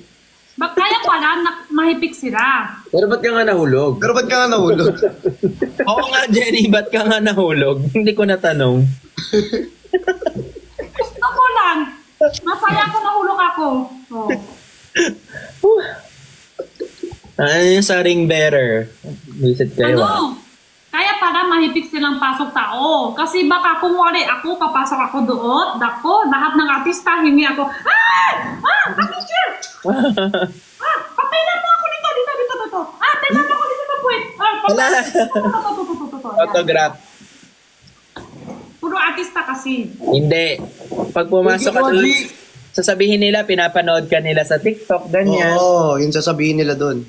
Kaya pala, mahipik sila. Pero ba't ka nga nahulog? Pero ba't ka nga nahulog? Oo nga, Jenny, ba't ka nga nahulog? Hindi ko natanong. Gusto ko lang. Masaya ko nahulog ako. Oh. Ano yung sa ring bearer? Visit kayo Ano? Kaya para mahipik silang pasok tao. Kasi baka kung wari ako, papasok ako doon. Dako, lahat ng artista, hingi ako. Teacher! Papilan mo ako dito. Tingnan mo ako dito sa puwet. Autograph. Puro artista kasi. Hindi. Pag pumasok ka doon, sasabihin nila, pinapanood ka nila sa TikTok, ganyan. Oo, yun sasabihin nila doon.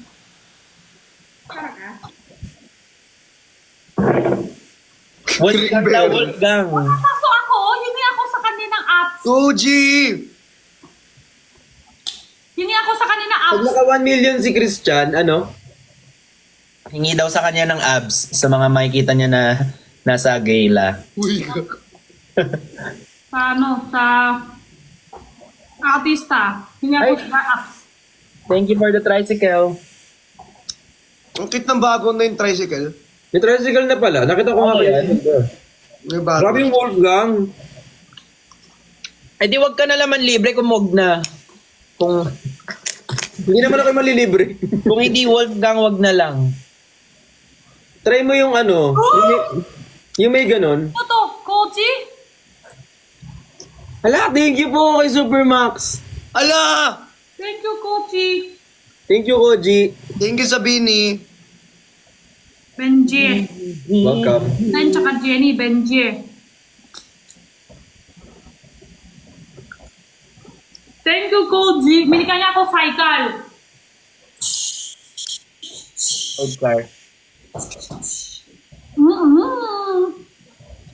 Wolfgang. Papasok ako, hingi ako sa kanilang apps. Tuji! Hingi ako sa kanilang Pag apps. naka 1 million si Christian, ano? Hingi daw sa kanya ng abs sa mga makikita niya na nasa gala. Uy, Sa artista. Hingi ako sa apps. Thank you for the tricycle. ang cute ng bago na yung tricycle. May tricycle na pala. Nakita ko nga yan. May bago. Grabe yung Wolfgang. Eh di wag ka na laman libre kung wag na. Kung Hindi naman ako malilibre. kung hindi Wolfgang, wag na lang. Try mo yung ano. Yung may ganon. Ano to? Koji? Hala, thank you po kay Supermax. Ala! Thank you, Koji. Thank you, Koji. Thank you, Sabini. Benji. Welcome. Nan tsaka Jenny, Benji. Thank you, Koji. Binigyan niya ako cycle. Okay.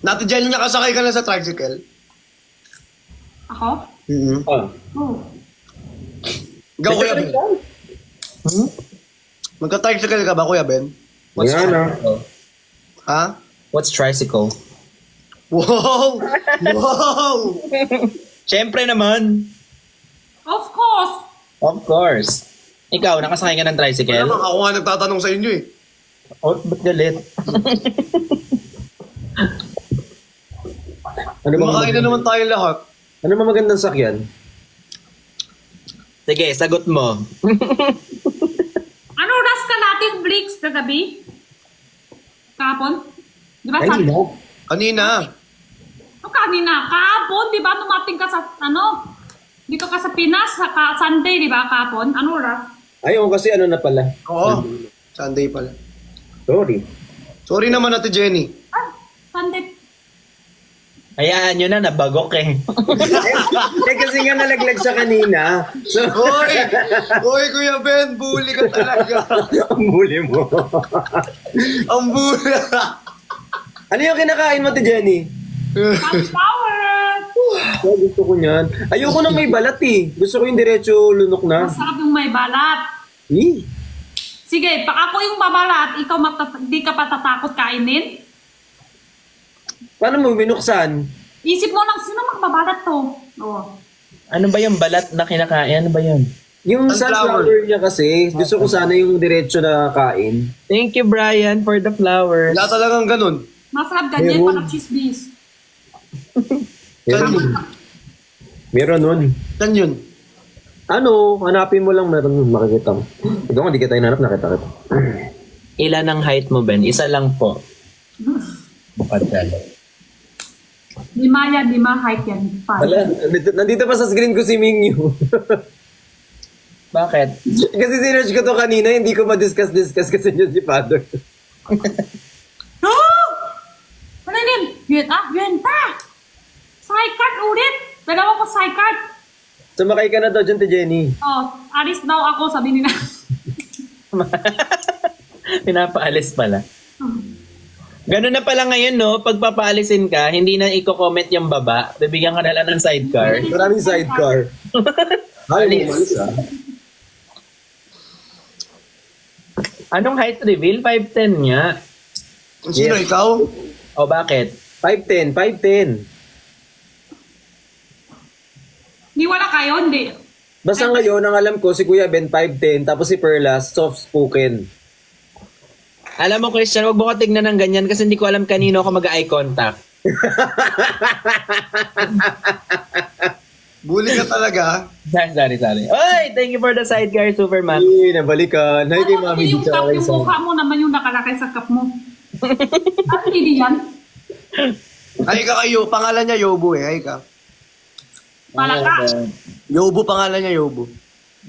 Natin dyan niya kasakay ka na sa tricycle. Ako? Ah. Oh. Ikaw, Kuya Ben. Magka-tricycle ka ba, Kuya Ben? What's Yan, tricycle? Ha? What's tricycle? Wow! Wow! Siyempre naman. Of course. Of course. Ikaw, nakasakay ka ng tricycle? Wala naman, ako nga nagtatanong sa inyo eh. Oh, ba't galit? Ano ba Kumakain na naman tayo lahat. Ano ba magandang sakyan? Sige, sagot mo. Ano oras ka natin, Blix, kagabi? Kahapon? Di ba Ay, sabi? no. Kanina. Kanina, kahapon, di ba? Numating ka sa, dito ka sa Pinas, Sunday, di ba, kahapon? Ano oras? Ayaw kasi ano na pala. Oo. Sunday pala. Sorry. Sorry naman, Ate Jenny. Sunday. Hayaan nyo na, nabagok eh. Eh kasi nga nalaglag siya kanina. So, Hoy! Hoy, Kuya Ben, bully ka talaga. ang huli mo. Ang bully. Ano yung kinakain mo, Jenny? Sunflower. Gusto ko niyan. Ayoko na may balat eh. Gusto ko yung diretso lunok na. Masarap yung may balat. Eh. Sige, pag ako yung babalat, ikaw di ka pa tatakot kainin? Paano mo binuksan? Isip mo lang, sino magbabalat to? Oh. Ano ba yung balat na kinakain? Ano ba yun? Yung sunflower niya kasi, gusto ko sana yung diretso na kain. Thank you, Brian, for the flowers. Wala talagang ganun. Masarap ganyan, Meron. parang chismis. Meron nun. Saan yun? Ano, hanapin mo lang, meron makikita mo. Ikaw nga, di kita hinanap, nakita kita. Ilan ang height mo, Ben? Isa lang po. Bukad dalo. 5 yan, 5 height yan. 5. Wala, nandito pa sa screen ko si Mingyu. Bakit? Kasi sinerge ko to kanina, hindi ko ma-discuss kasi niya si Father. Oh! Ano yun? Yun pa! Sidecard ulit! Dalawa ko sidecard. Sumakay ka na daw dyan, Jenny. Oh, alis daw ako, sabi nila. Pinapaalis pala. Ganun na pala ngayon, no? Pag papaalisin ka, hindi na i-comment yung baba. Bibigyan ka na lang ng sidecar. Maraming sidecar. Alis. Anong height reveal? 5'10 nga. Sino, ikaw? O bakit? 5'10", 5'10". Hindi wala kayo, hindi. Basta ngayon, ang alam ko, si Kuya Ben 5'10", tapos si Perlas, soft-spoken. Alam mo, Christian, wag mo ka tignan ng ganyan kasi hindi ko alam kanino ako mag-eye contact. Bully ka talaga. Sorry. Oy, thank you for the sidecar, Superman. Hey, nabalikan. Hi kay Mami. Yung cup, yung mukha mo naman yung nakalakay sa cup mo. Ano hindi yan? Ay ka kayo, pangalan niya Yobo eh. Ay ka. Palaka. Yobo, pangalan niya Yobo.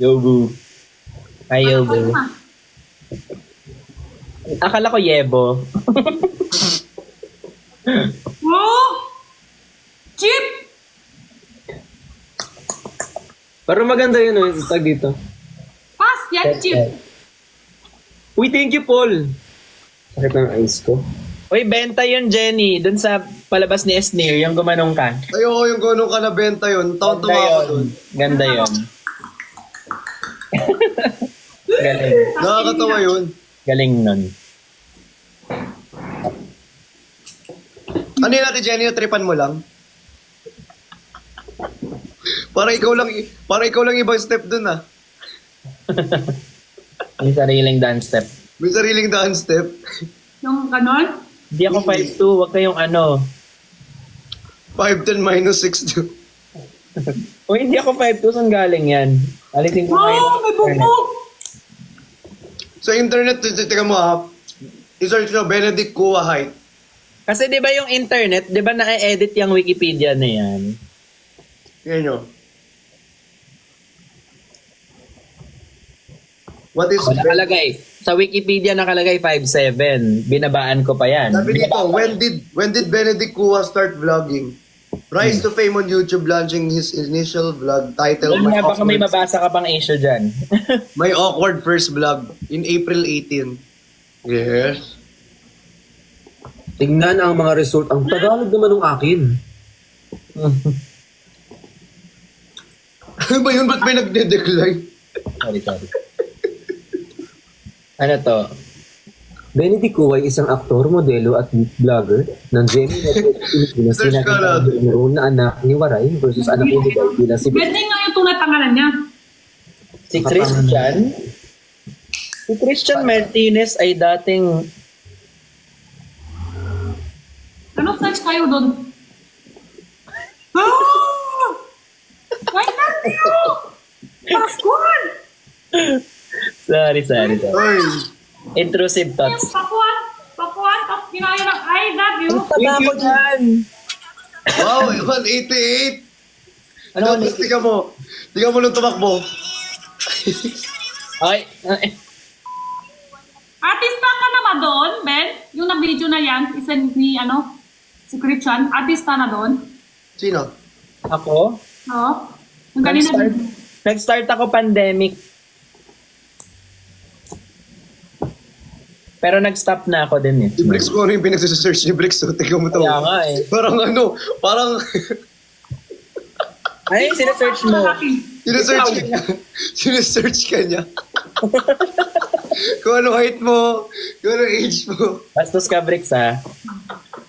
Yobu. Ay, Yobu. Akala ko Yebo. Oh! Chip! Pero maganda yun, yung tag dito. Pass yan, Chip. Uy, thank you, Paul. Sakit ng eyes ko. Uy, benta yun, Jenny. Dun sa palabas ni Esnir, yung gumanong ka. Ay, oo, yung gano'n ka na benta yun. Tawa-tawa ako dun. Ganda yun. Galing. Nakakatawa yun. Galing nun. Ano yun natin, Jenny, natripan mo lang? Para ikaw lang ibang step dun ah. May sariling dance step. May sariling dance step. Yung ganon? Hindi ako 5'2", wag kayong ano. 5'10 minus 6'2". Uy, hindi ako 5'2", saan galing yan? Alisin ko kayo. Oh, may bubog! Sa internet, tika mo ah. I-search mo, Benedict Kua height. Kasi di ba yung internet, di ba na-edit yung Wikipedia na yan? Yan nyo. What is... Nakalagay. Sa Wikipedia nakalagay 5'7". Binabaan ko pa yan. Sabi dito, when did Benedict Kua start vlogging? Rise to fame on YouTube, launching his initial vlog titled... Wala baka may mabasa ka pang issue dyan. My awkward first vlog in April 18. Yes. Tingnan ang mga result. Ang Tagalog naman ng akin. Ano ba yun? Ba't may nagde-decline? Sorry. Ano to? Benedict Kua ay isang aktor, modelo at vlogger ng Jenny Network Pilipinas. Search ka lang. Sinakita na anak ni Waray versus anak ni Waray bilang si Pwede nga yung tunay pangalan niya. Si Christian? Si Christian Martinez ay dating... Ano search kayo doon? Ah! Why not you? Pakuan! Sorry. Oy! Intrusive thoughts. Pakuan! Tapos kinaya ng I love you. Taba ko dyan. Wow, 188! Ano? Tapos tika mo nung tumakbo. Ay. Artista ka naman doon, Ben? Yung na-video na yan, isa ni si Christian, artista na doon. Sino? Ako? Oo. Yung kanina. Nag-start ako pandemic. Pero nag-stop na ako din eh. Si Brix ko yung pinagsasearch ni Brix. So, tika mo to. Kaya nga eh. Parang Ay, sinesearch mo. Sinesearch ka niya. Sinesearch ka niya. Kung ano height mo, kung ano age mo. Bastos ka, Bricks, ha?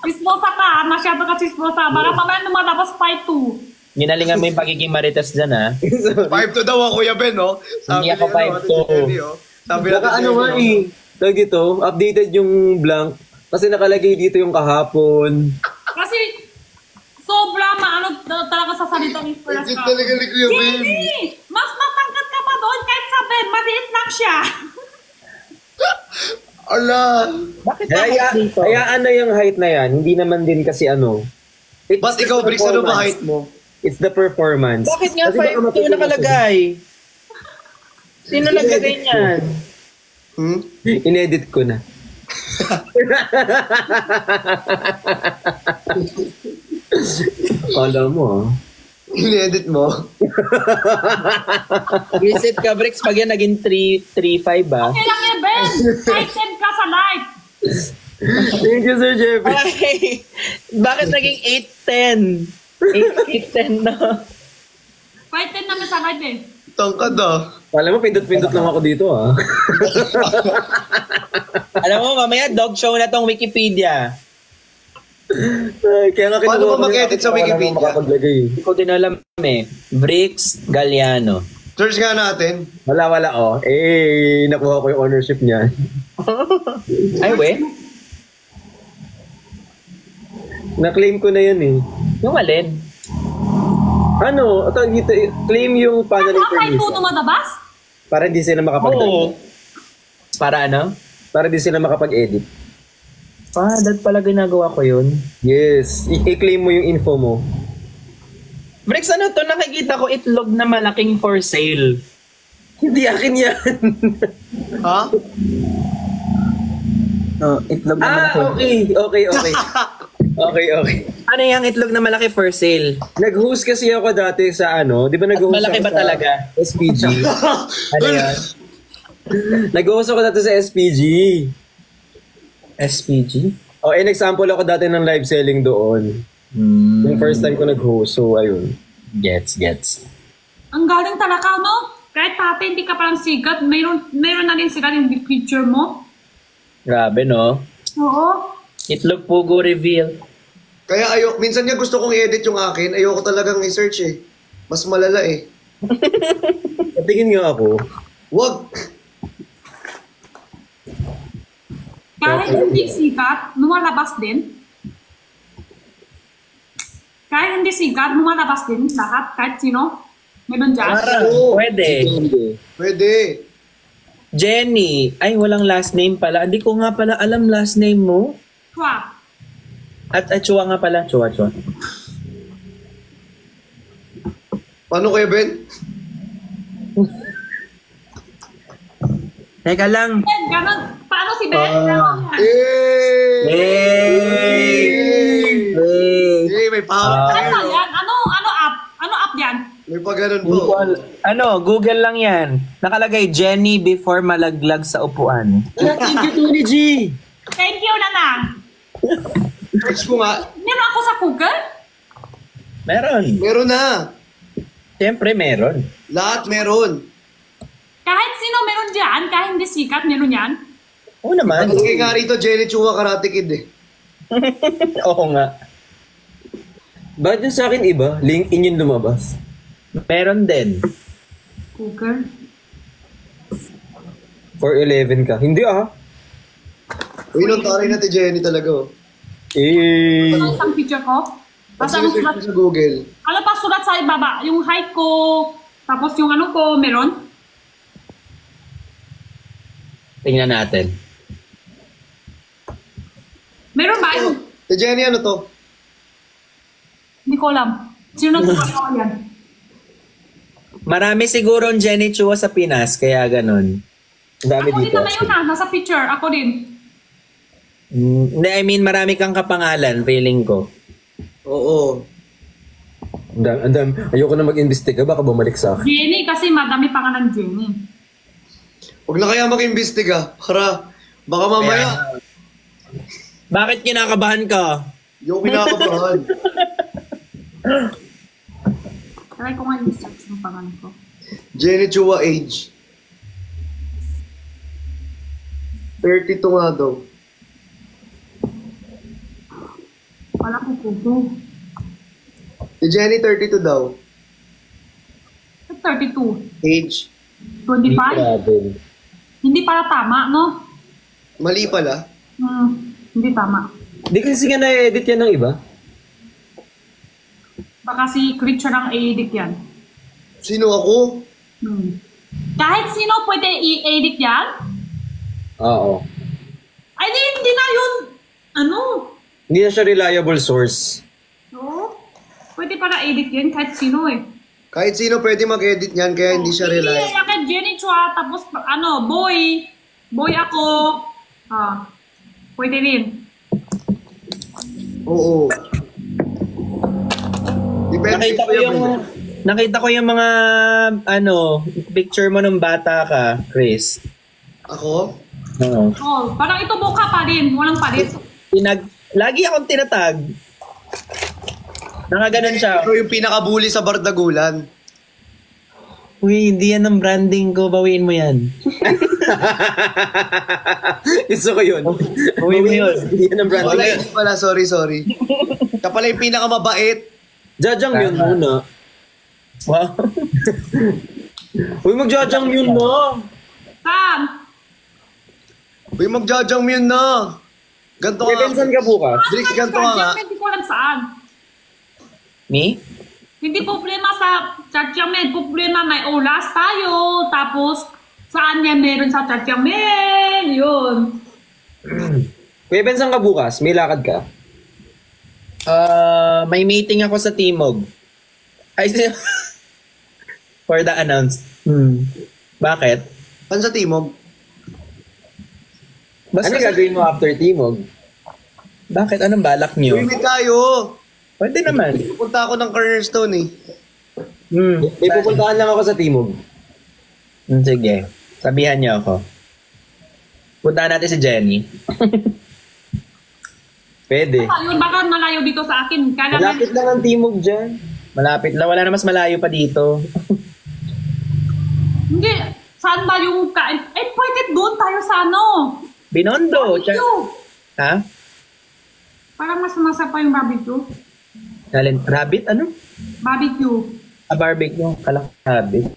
Chismosa ka, masyado ka chismosa. Baka mamaya lumalabas 5'2". Ginalingan mo yung pagiging marites dyan, ha? 5'2" daw ako, Kuya Ben, no? Hindi ako 5'2". Sabi Baka ano nga eh. Tawag dito, updated yung blank. Kasi nakalagay dito yung kahapon. Kasi sobra maano talaga sa salitang Nicolas Legit talaga ni Kuya Ben. Hindi! Mas matangkat ka pa doon kahit sa Ben. Maliit lang siya. Ala! Bakit Hayaan na yung height na yan. Hindi naman din kasi ano. Ba't ikaw, Bricks, ano ba height mo? It's the performance. Bakit nga Kasi baka 5'2" nakalagay? Sino naglagay niyan? Inedit ko na. Alam mo, In-edit mo? Visit ka, Bricks, pag yan naging 3.5, ba? Okay lang yan, Ben. 5'10" ka sa live. Thank you, Sir Jeffrey. Ay, bakit naging 8'10"? 8'10", no? 5'10" namin sa live eh. Tangkad ah. Alam mo, pindot-pindot lang ako dito, ah. Alam mo, mamaya dog show na tong Wikipedia. Ay, kaya nga Paano ba mag-edit sa Wikipedia? Hindi ko din alam eh. Bricks Galliano. Search nga natin. Wala, oh. Eh, nakuha ko yung ownership niya. Ay, we? Na-claim ko na yun eh. Yung alin? Ano? Ito, dito, claim yung paneling Ano, 5'2" permission. tumadabas? Para hindi sila makapag-edit. Oo. Para ano? Para hindi sila makapag-edit. Dad pala ginagawa ko yun. Yes. I-claim mo yung info mo. Bricks, ano to? Nakikita ko itlog na malaking for sale. Hindi akin yan. Ha? Itlog na malaki. Okay. Okay. Ano yung itlog na malaki for sale? Nag-host kasi ako dati sa ano, di ba nag-host Malaki ako ba sa talaga? SPG? Ano yan? Nag-host ako dati sa SPG. SPG? Nag-sample ako dati ng live selling doon. Yung first time ko nag-host, so ayun. Gets. Ang galing talaga, no? Kahit dati hindi ka parang sikat, mayroon na din sikat yung picture mo. Grabe, no? Oo. Itlog Pugo reveal. Kaya minsan nga gusto kong i-edit yung akin, ayoko talagang i-search eh. Mas malala eh. Tingin nga ako. Wag! Kahit hindi sikat, lumalabas din. Kahit hindi sikat, lumalabas din lahat. Kahit sino. Meron dyan. Pwede. Jenny. Ay, walang last name pala. Hindi ko nga pala alam last name mo. Chua. At Chua nga pala. Chua. Paano kayo, Ben? Teka lang. Ben, ganun. Paano si Ben? May power. Ano yan? Ano app? Ano app yan? May pa ganun po. Google lang yan. Nakalagay, Jenny before malaglag sa upuan. Thank you, Tony G. Thank you na lang. Search ko nga. Meron ako sa Google? Meron na. Siyempre, meron. Lahat meron. Kahit sino meron dyan, kahit hindi sikat, meron yan. Oo naman. Nakalagay nga rito, Jenny Chua Karate Kid eh. Oo nga. Bakit yung sa akin iba? LinkedIn yung lumabas. Meron din. Google? 411 ka. Hindi ah. Uy, nung taray natin Jenny talaga oh. Ano isang picture ko? Basta ang sulat sa Google. Ano pa sulat sa ibaba? Yung height ko, tapos yung ano ko, meron? Tingnan natin. Meron ba? Si Jenny ano to? Hindi ko alam. Sino nagkakawa yan? Marami siguro ang Jenny Chua sa Pinas, kaya ganun. Ang dami Ako din dito. naman yun nasa picture. Ako din. Hindi, I mean, marami kang kapangalan, feeling ko. Oo. Ayoko na mag-imbestiga, baka bumalik sa akin. Jenny, kasi madami pa ka ng Jenny. Huwag na kaya mag-imbestiga. Para, baka mamaya. Bakit kinakabahan ka? Yung kinakabahan. Try ko nga yung search ng pangalan ko. Jenny Chua age. 32 nga daw. Wala ko po. Si Jenny 32 daw. 32. Age. 25? Hindi para tama, no? Mali pala. Hindi tama. Di kasi nga na-edit yan ng iba. Baka si Creature ang i-edit yan. Sino ako? Kahit sino pwede i-edit yan? Oo. Ay, hindi na yun. Ano? Hindi na siya reliable source. No? Pwede para edit yan kahit sino eh. Kahit sino pwede mag-edit niyan, kaya hindi siya reliable. Hindi, kaya Jenny Chua, tapos boy. Boy ako. Pwede rin. Oo. Nakita ko yung mga picture mo nung bata ka, Chris. Ako? Oo. Oh, parang ito buka pa din, walang palit. Lagi akong tinatag. Nakaganon siya. Ito yung pinaka-bully sa Bardagulan. Uy, hindi yan ang branding ko. Bawiin mo yan. Gusto ko yun. Bawiin mo yun. Hindi yan ang branding. Wala, hindi pala. Sorry. Siya pala yung pinaka-mabait. Jajang yun muna. Wow. Uy, mag-jajang yun na. Sam! Uy, mag-jajang na. Ganto ka. Bensan ka bukas. Drix, ganto ka nga. Hindi ko alam saan. Me? Hindi problema sa Chachyamen. Problema may oras tayo. Tapos, saan niya meron sa Chachyamen? Yun. Kuya Ben, saan ka bukas? May lakad ka? May meeting ako sa Timog. Ay, for the announce. Bakit? Saan sa Timog? Basta ano gagawin mo after Timog? Bakit? Anong balak niyo? Uy, tayo. Pwede naman. Pupunta ako ng Cornerstone eh. May pupuntahan lang ako sa Timog. Sige. Sabihan niyo ako. Puntahan natin si Jenny. Pwede. Yun, baka malayo dito sa akin. Malapit lang ang Timog dyan. Malapit lang. Wala na mas malayo pa dito. Hindi. Saan ba yung kain? Pwede doon tayo sa ano? Binondo. Ha? Parang mas masarap pa yung barbecue. Rabbit? Ano? Barbecue. Barbecue. Kala rabbit.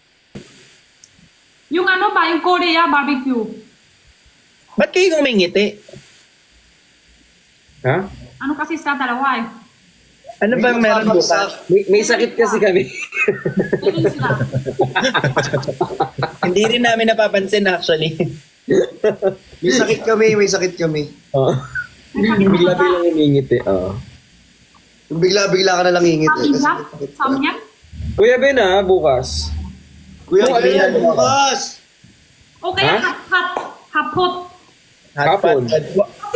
Yung ano ba? Yung Korea barbecue. Ba't kayo ngumingiti? Ha? Ano kasi sa dalawa eh? Ano bang meron bukas? May sakit kasi kami. Hindi rin namin napapansin actually. May sakit kami. Oo. Bigla-biglang umingit eh. Oo. Bigla-bigla ka na lang ingit eh. Samyang? Kuya Ben bukas. Kuya Ben, bukas! Okay, hapot. Hapon.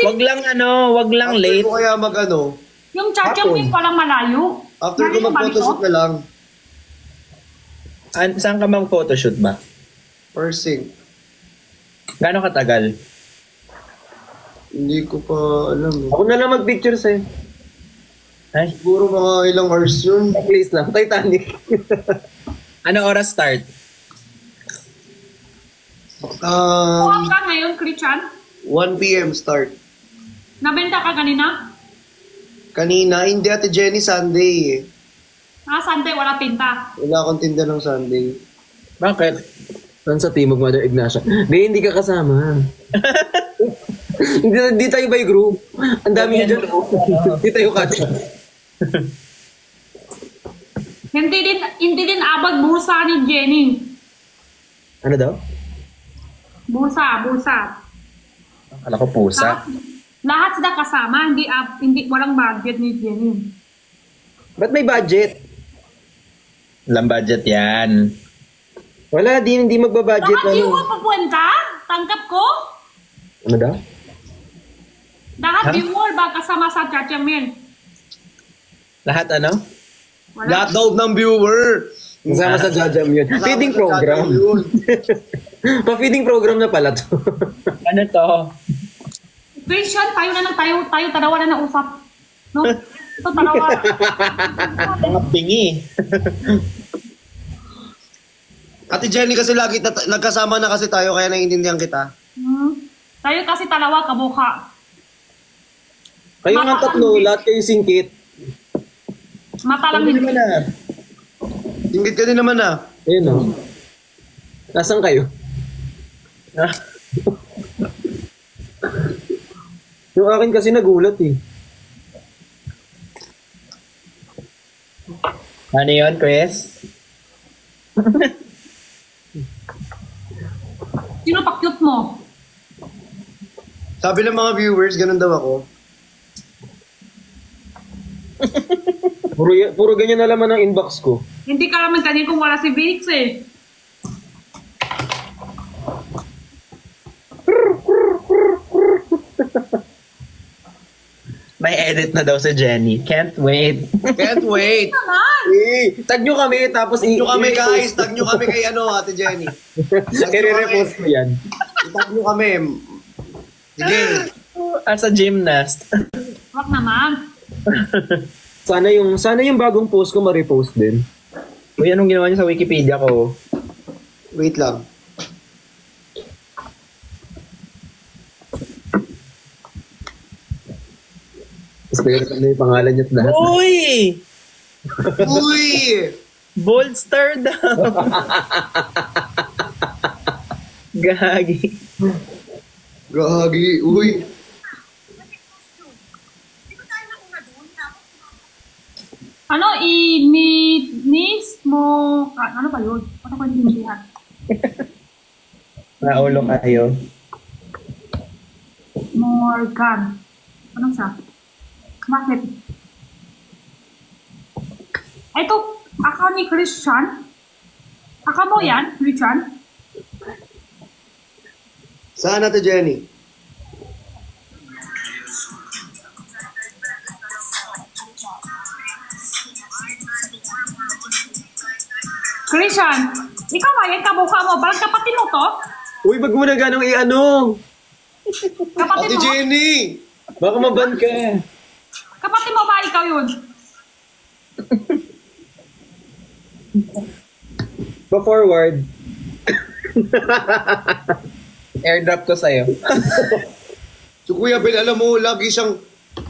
Wag lang late. After ko kaya mag-ano? Yung Chachyamen walang malayo. After ko mag-photoshoot na lang. Saan ka bang photoshoot ba? Parsing. Gano'ng katagal? Hindi ko pa alam. Ako na lang mag-picture sa'yo. Ay? Siguro mga ilang hours yun. Please lang. Titanic. Ano oras start? Kuha ka ngayon, Christian? 1 p.m. start. Nabenta ka kanina? Kanina, hindi Ate Jenny, Sunday eh. Sunday, wala tinta. Wala akong tinda ng Sunday. Bakit? Saan sa Timog, Mother Ignacia? Hindi ka kasama. Hindi tayo by group. Ang dami niya dyan. Hindi tayo catch. Hindi din abag bursa ni Jenny. Ano daw? Bursa. Akala ko pusa. Lahat sila kasama, hindi walang budget ni Jenny. Ba't may budget? Walang budget yan. Wala, hindi magbabudget. Lahat yung papuwenta? Tangkap ko? Ano daw? Lahat viewer ba kasama sa Chachyamen? Lahat ano? Wala. Lahat daw ng viewer. Kasama sa Jajam yun. Feeding program. Pa-feeding program na pala to. Ano to? Christian, tayo dalawa na nausap. No? Ito dalawa. Mga pingi. Ate Jenny kasi lagi nagkasama na kasi tayo kaya naiintindihan kita. Tayo kasi talawa kabuka. Kayo nga tatlo, lahat kayo singkit. Mata lang Hindi hindi. naman na. Singit ka din naman ah. Ayun o. Nasaan kayo? Yung akin kasi nagulat eh. Ano yun, Chris? Sino pa cute mo? Sabi ng mga viewers, ganun daw ako. Puro ganyan na laman ang inbox ko. Hindi ka naman ganyan kung wala si Vix eh. May edit na daw si Jenny. Can't wait. Can't wait. Tag nyo kami, tapos Tag nyo kami guys. Tag nyo kami kay Ate Jenny. I-repost ko yan. Tag nyo kami. Sige. As a gymnast. Wag naman. Sana yung bagong post ko ma-repost din. Uy, anong ginawa niya sa Wikipedia ko? Wait lang. Pero ano yung pangalan niya at lahat. Uy! Uy! Bold star daw. Gagi. Gagi. Uy. Ano, i-nis mo... ano ba yun? Ano ko hindi yan? Naulo kayo. Morgan. Ano siya? Bakit? Ito, aka ni Christian. Aka mo yan, Christian? Saan Ate Jenny? Christian, ikaw ba yan? Kamukha mo. Parang kapatid mo to? Uy, wag mo na ganong i-ano. Kapatid Ate mo? Jenny! Baka maban ka. Kapatid mo ba ikaw yun? Pa-forward. Airdrop ko sa'yo. So Kuya Bel, alam mo,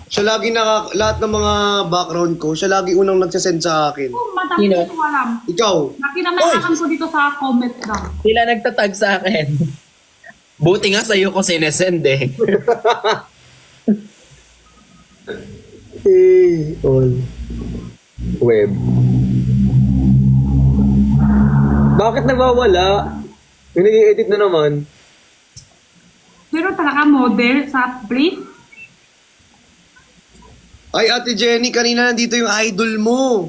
siya lagi lahat ng mga background ko, siya lagi unang nagsasend sa akin. Oh, madami Sino? ko alam. Ikaw. Nakinamayakan ko dito sa comment lang. Sila nagtatag sa akin. Buti nga sa'yo ko sinesend eh. All. Web. Bakit nagwawala? Yung nag-i-edit na naman. Pero talaga model sa brief. Ay, Ate Jenny, kanina nandito yung idol mo.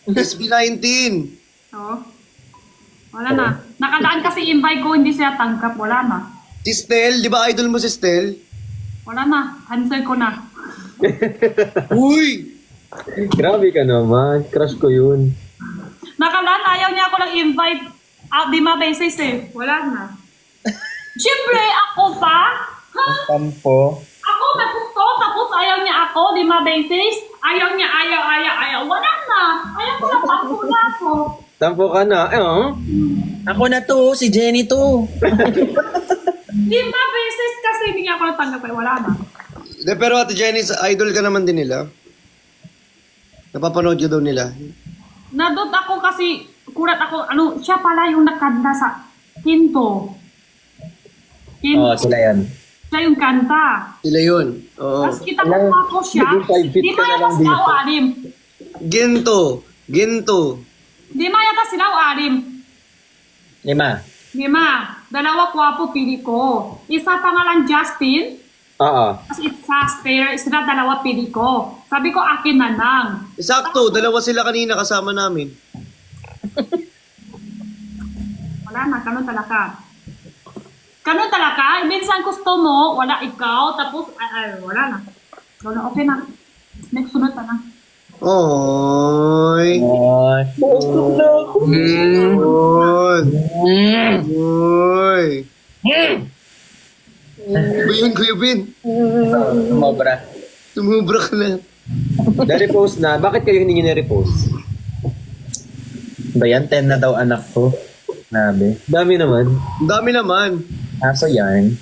SB19. Oo. Wala na. Nakadaan kasi invite ko, hindi siya tanggap. Wala na. Si Stel, di ba idol mo si Stel? Wala na. Cancel ko na. Uy! Grabe ka naman. Crush ko yun. Nakadaan, ayaw niya ako lang invite. Di ma-basis eh. Wala na. Siyempre, ako pa? Ha? Tampo. Ako may gusto, tapos ayaw niya ako, di ma-basis. Ayaw niya, ayaw. Wala na. Ayaw ko lang, ako na ako. Tampo ka na. Ako na to, si Jenny to. Di ma-basis kasi hindi niya ako natanggap eh. Wala na. De, pero Ate Jenny, idol ka naman din nila. Napapanood ka daw nila. Nadot ako kasi, kurat ako, siya pala yung nakanta sa Kinto. Oo, sila yan. Siya yung kanta. Sila yun. Oo. Tapos kita ko ako siya. Di ba yata sila o anim? Ginto. Di ba yata sila o anim? 5. 5. Dalawa kwapo pili ko. Isa pangalan Justin. Oo. Tapos isa spare. Sila dalawa pili ko. Sabi ko akin na lang. Sakto, dalawa sila kanina kasama namin. Wala na, ganun talaga. Ganun talaga. Minsan gusto mo, wala ikaw. Tapos, wala na. Wala, okay na. Next sunod na na. Oy. Oy. Oy. Ba yun, Kuya Ben? Tumubra ka na. Na-repost na. Bakit kayo hindi nyo na-repost? Ba yan? 10 na daw anak ko. Grabe. Dami naman. Ang dami naman. Aso yan.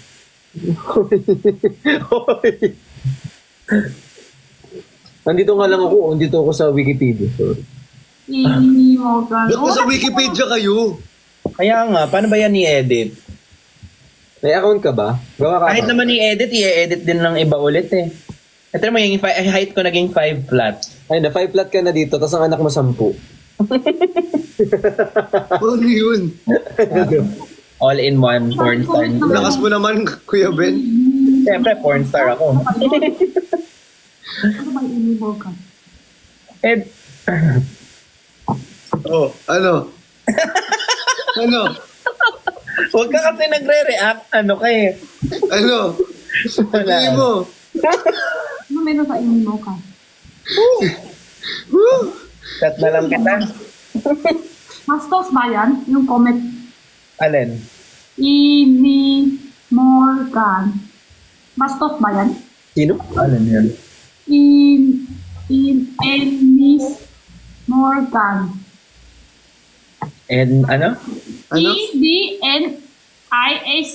Nandito nga lang ako. Nandito ako sa Wikipedia. Sorry. Morgan. Ba't mo sa Wikipedia kayo? Kaya nga, paano ba yan i-edit? May account ka ba? Gawa ka Kahit ba? naman i-edit, i-edit din ng iba ulit eh. Ito mo, yung height ko naging 5 flat. Ay, na 5 flat ka na dito, tapos ang anak mo 10. Ano yun? All in one, porn star. Lakas mo naman, Kuya Ben. Siyempre, porn star ako. Ano ba yung Morgan? Eh, Oh, ano? Ano? huwag ka kasi nagre-react. Ano ka eh. Ano? Wala. Hindi mo. Ano meron sa inyo Morgan? Cut na lang kita. Bastos ba yan? Yung comment. Alin? Ini Morgan. Bastos ba yan? Sino? Alin yun? Ennis Morgan. And ano? Ano? EDNIS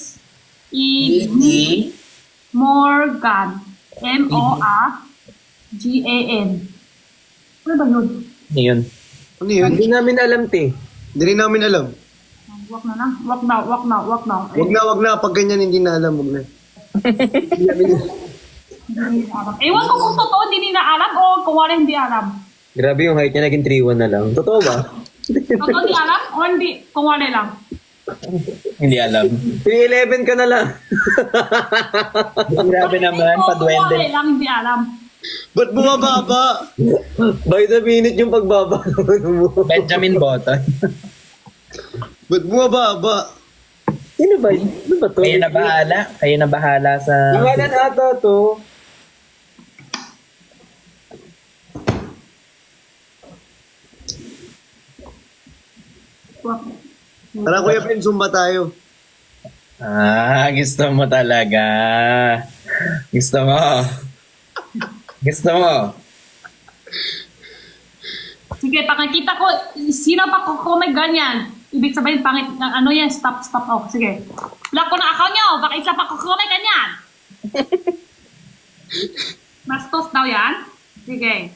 E-D. Morgan. Morgan. Ano ba yun? Yun. Ano yun? Hindi namin alam, te. Hindi rin namin alam. Wag na. Wag na. Wag na. Pag ganyan, hindi na alam. Wag na. Ewan ko kung totoo hindi na alam o kung wala hindi alam. Grabe yung height niya, naging 3'1 na lang. Totoo ba? Totoo hindi alam o hindi kung wala lang. Hindi alam. 3'11 ka na lang. Grabe naman, Kung padwende. wala lang hindi alam. Ba't bumababa? By the minute yung pagbaba mo. Benjamin Button. Ba't bumababa? Sino ba? Ano ba to? Kayo na bahala. Kayo na bahala sa... Pangalan ata to. Tara, Kuya Ben, zumba tayo. Gusto mo talaga. Gusto mo. Gusto mo. Sige, pakikita ko sino pa ko may ganyan. Ibig sabihin pangit ng ano yan, stop. Oh, sige. Lock ko na account nyo, baka isa pa ko may ganyan. Bastos daw yan? Sige.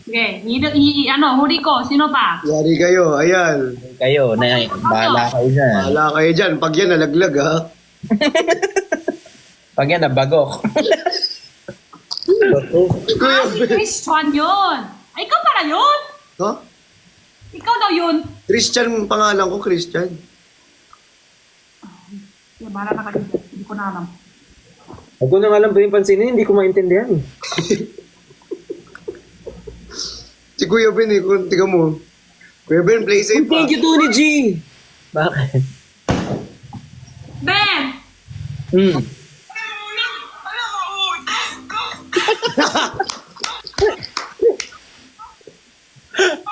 Huli ko, sino pa? Yari kayo, ayan. Kayo, na bahala kayo dyan. Bahala kayo dyan. Pag yan, nalaglag, ha? Pag yan, nabagok. Si Christian yun. Ay, ikaw pala yun? Ha? Ikaw daw yun. Christian, pangalan ko, Christian. Sige, bahala na ka dito. Hindi ko na alam. Huwag ko nang alam ba yung pansinin, hindi ko maintindihan eh. Si Kuya Ben, eh, kung tiga mo. Kuya Ben, play safe, ha? Thank you, Tony G! Bakit? Ben!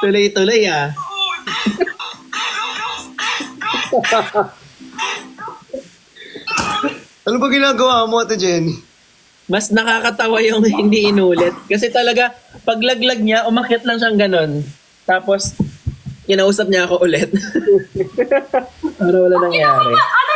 Tuloy-tuloy, Ano ba ginagawa mo, Ate Jenny? Mas nakakatawa yung hindi inulit. Kasi talaga, paglaglag niya, umakyat lang siyang ganun. Tapos, kinausap niya ako ulit. Para wala nangyari. Ano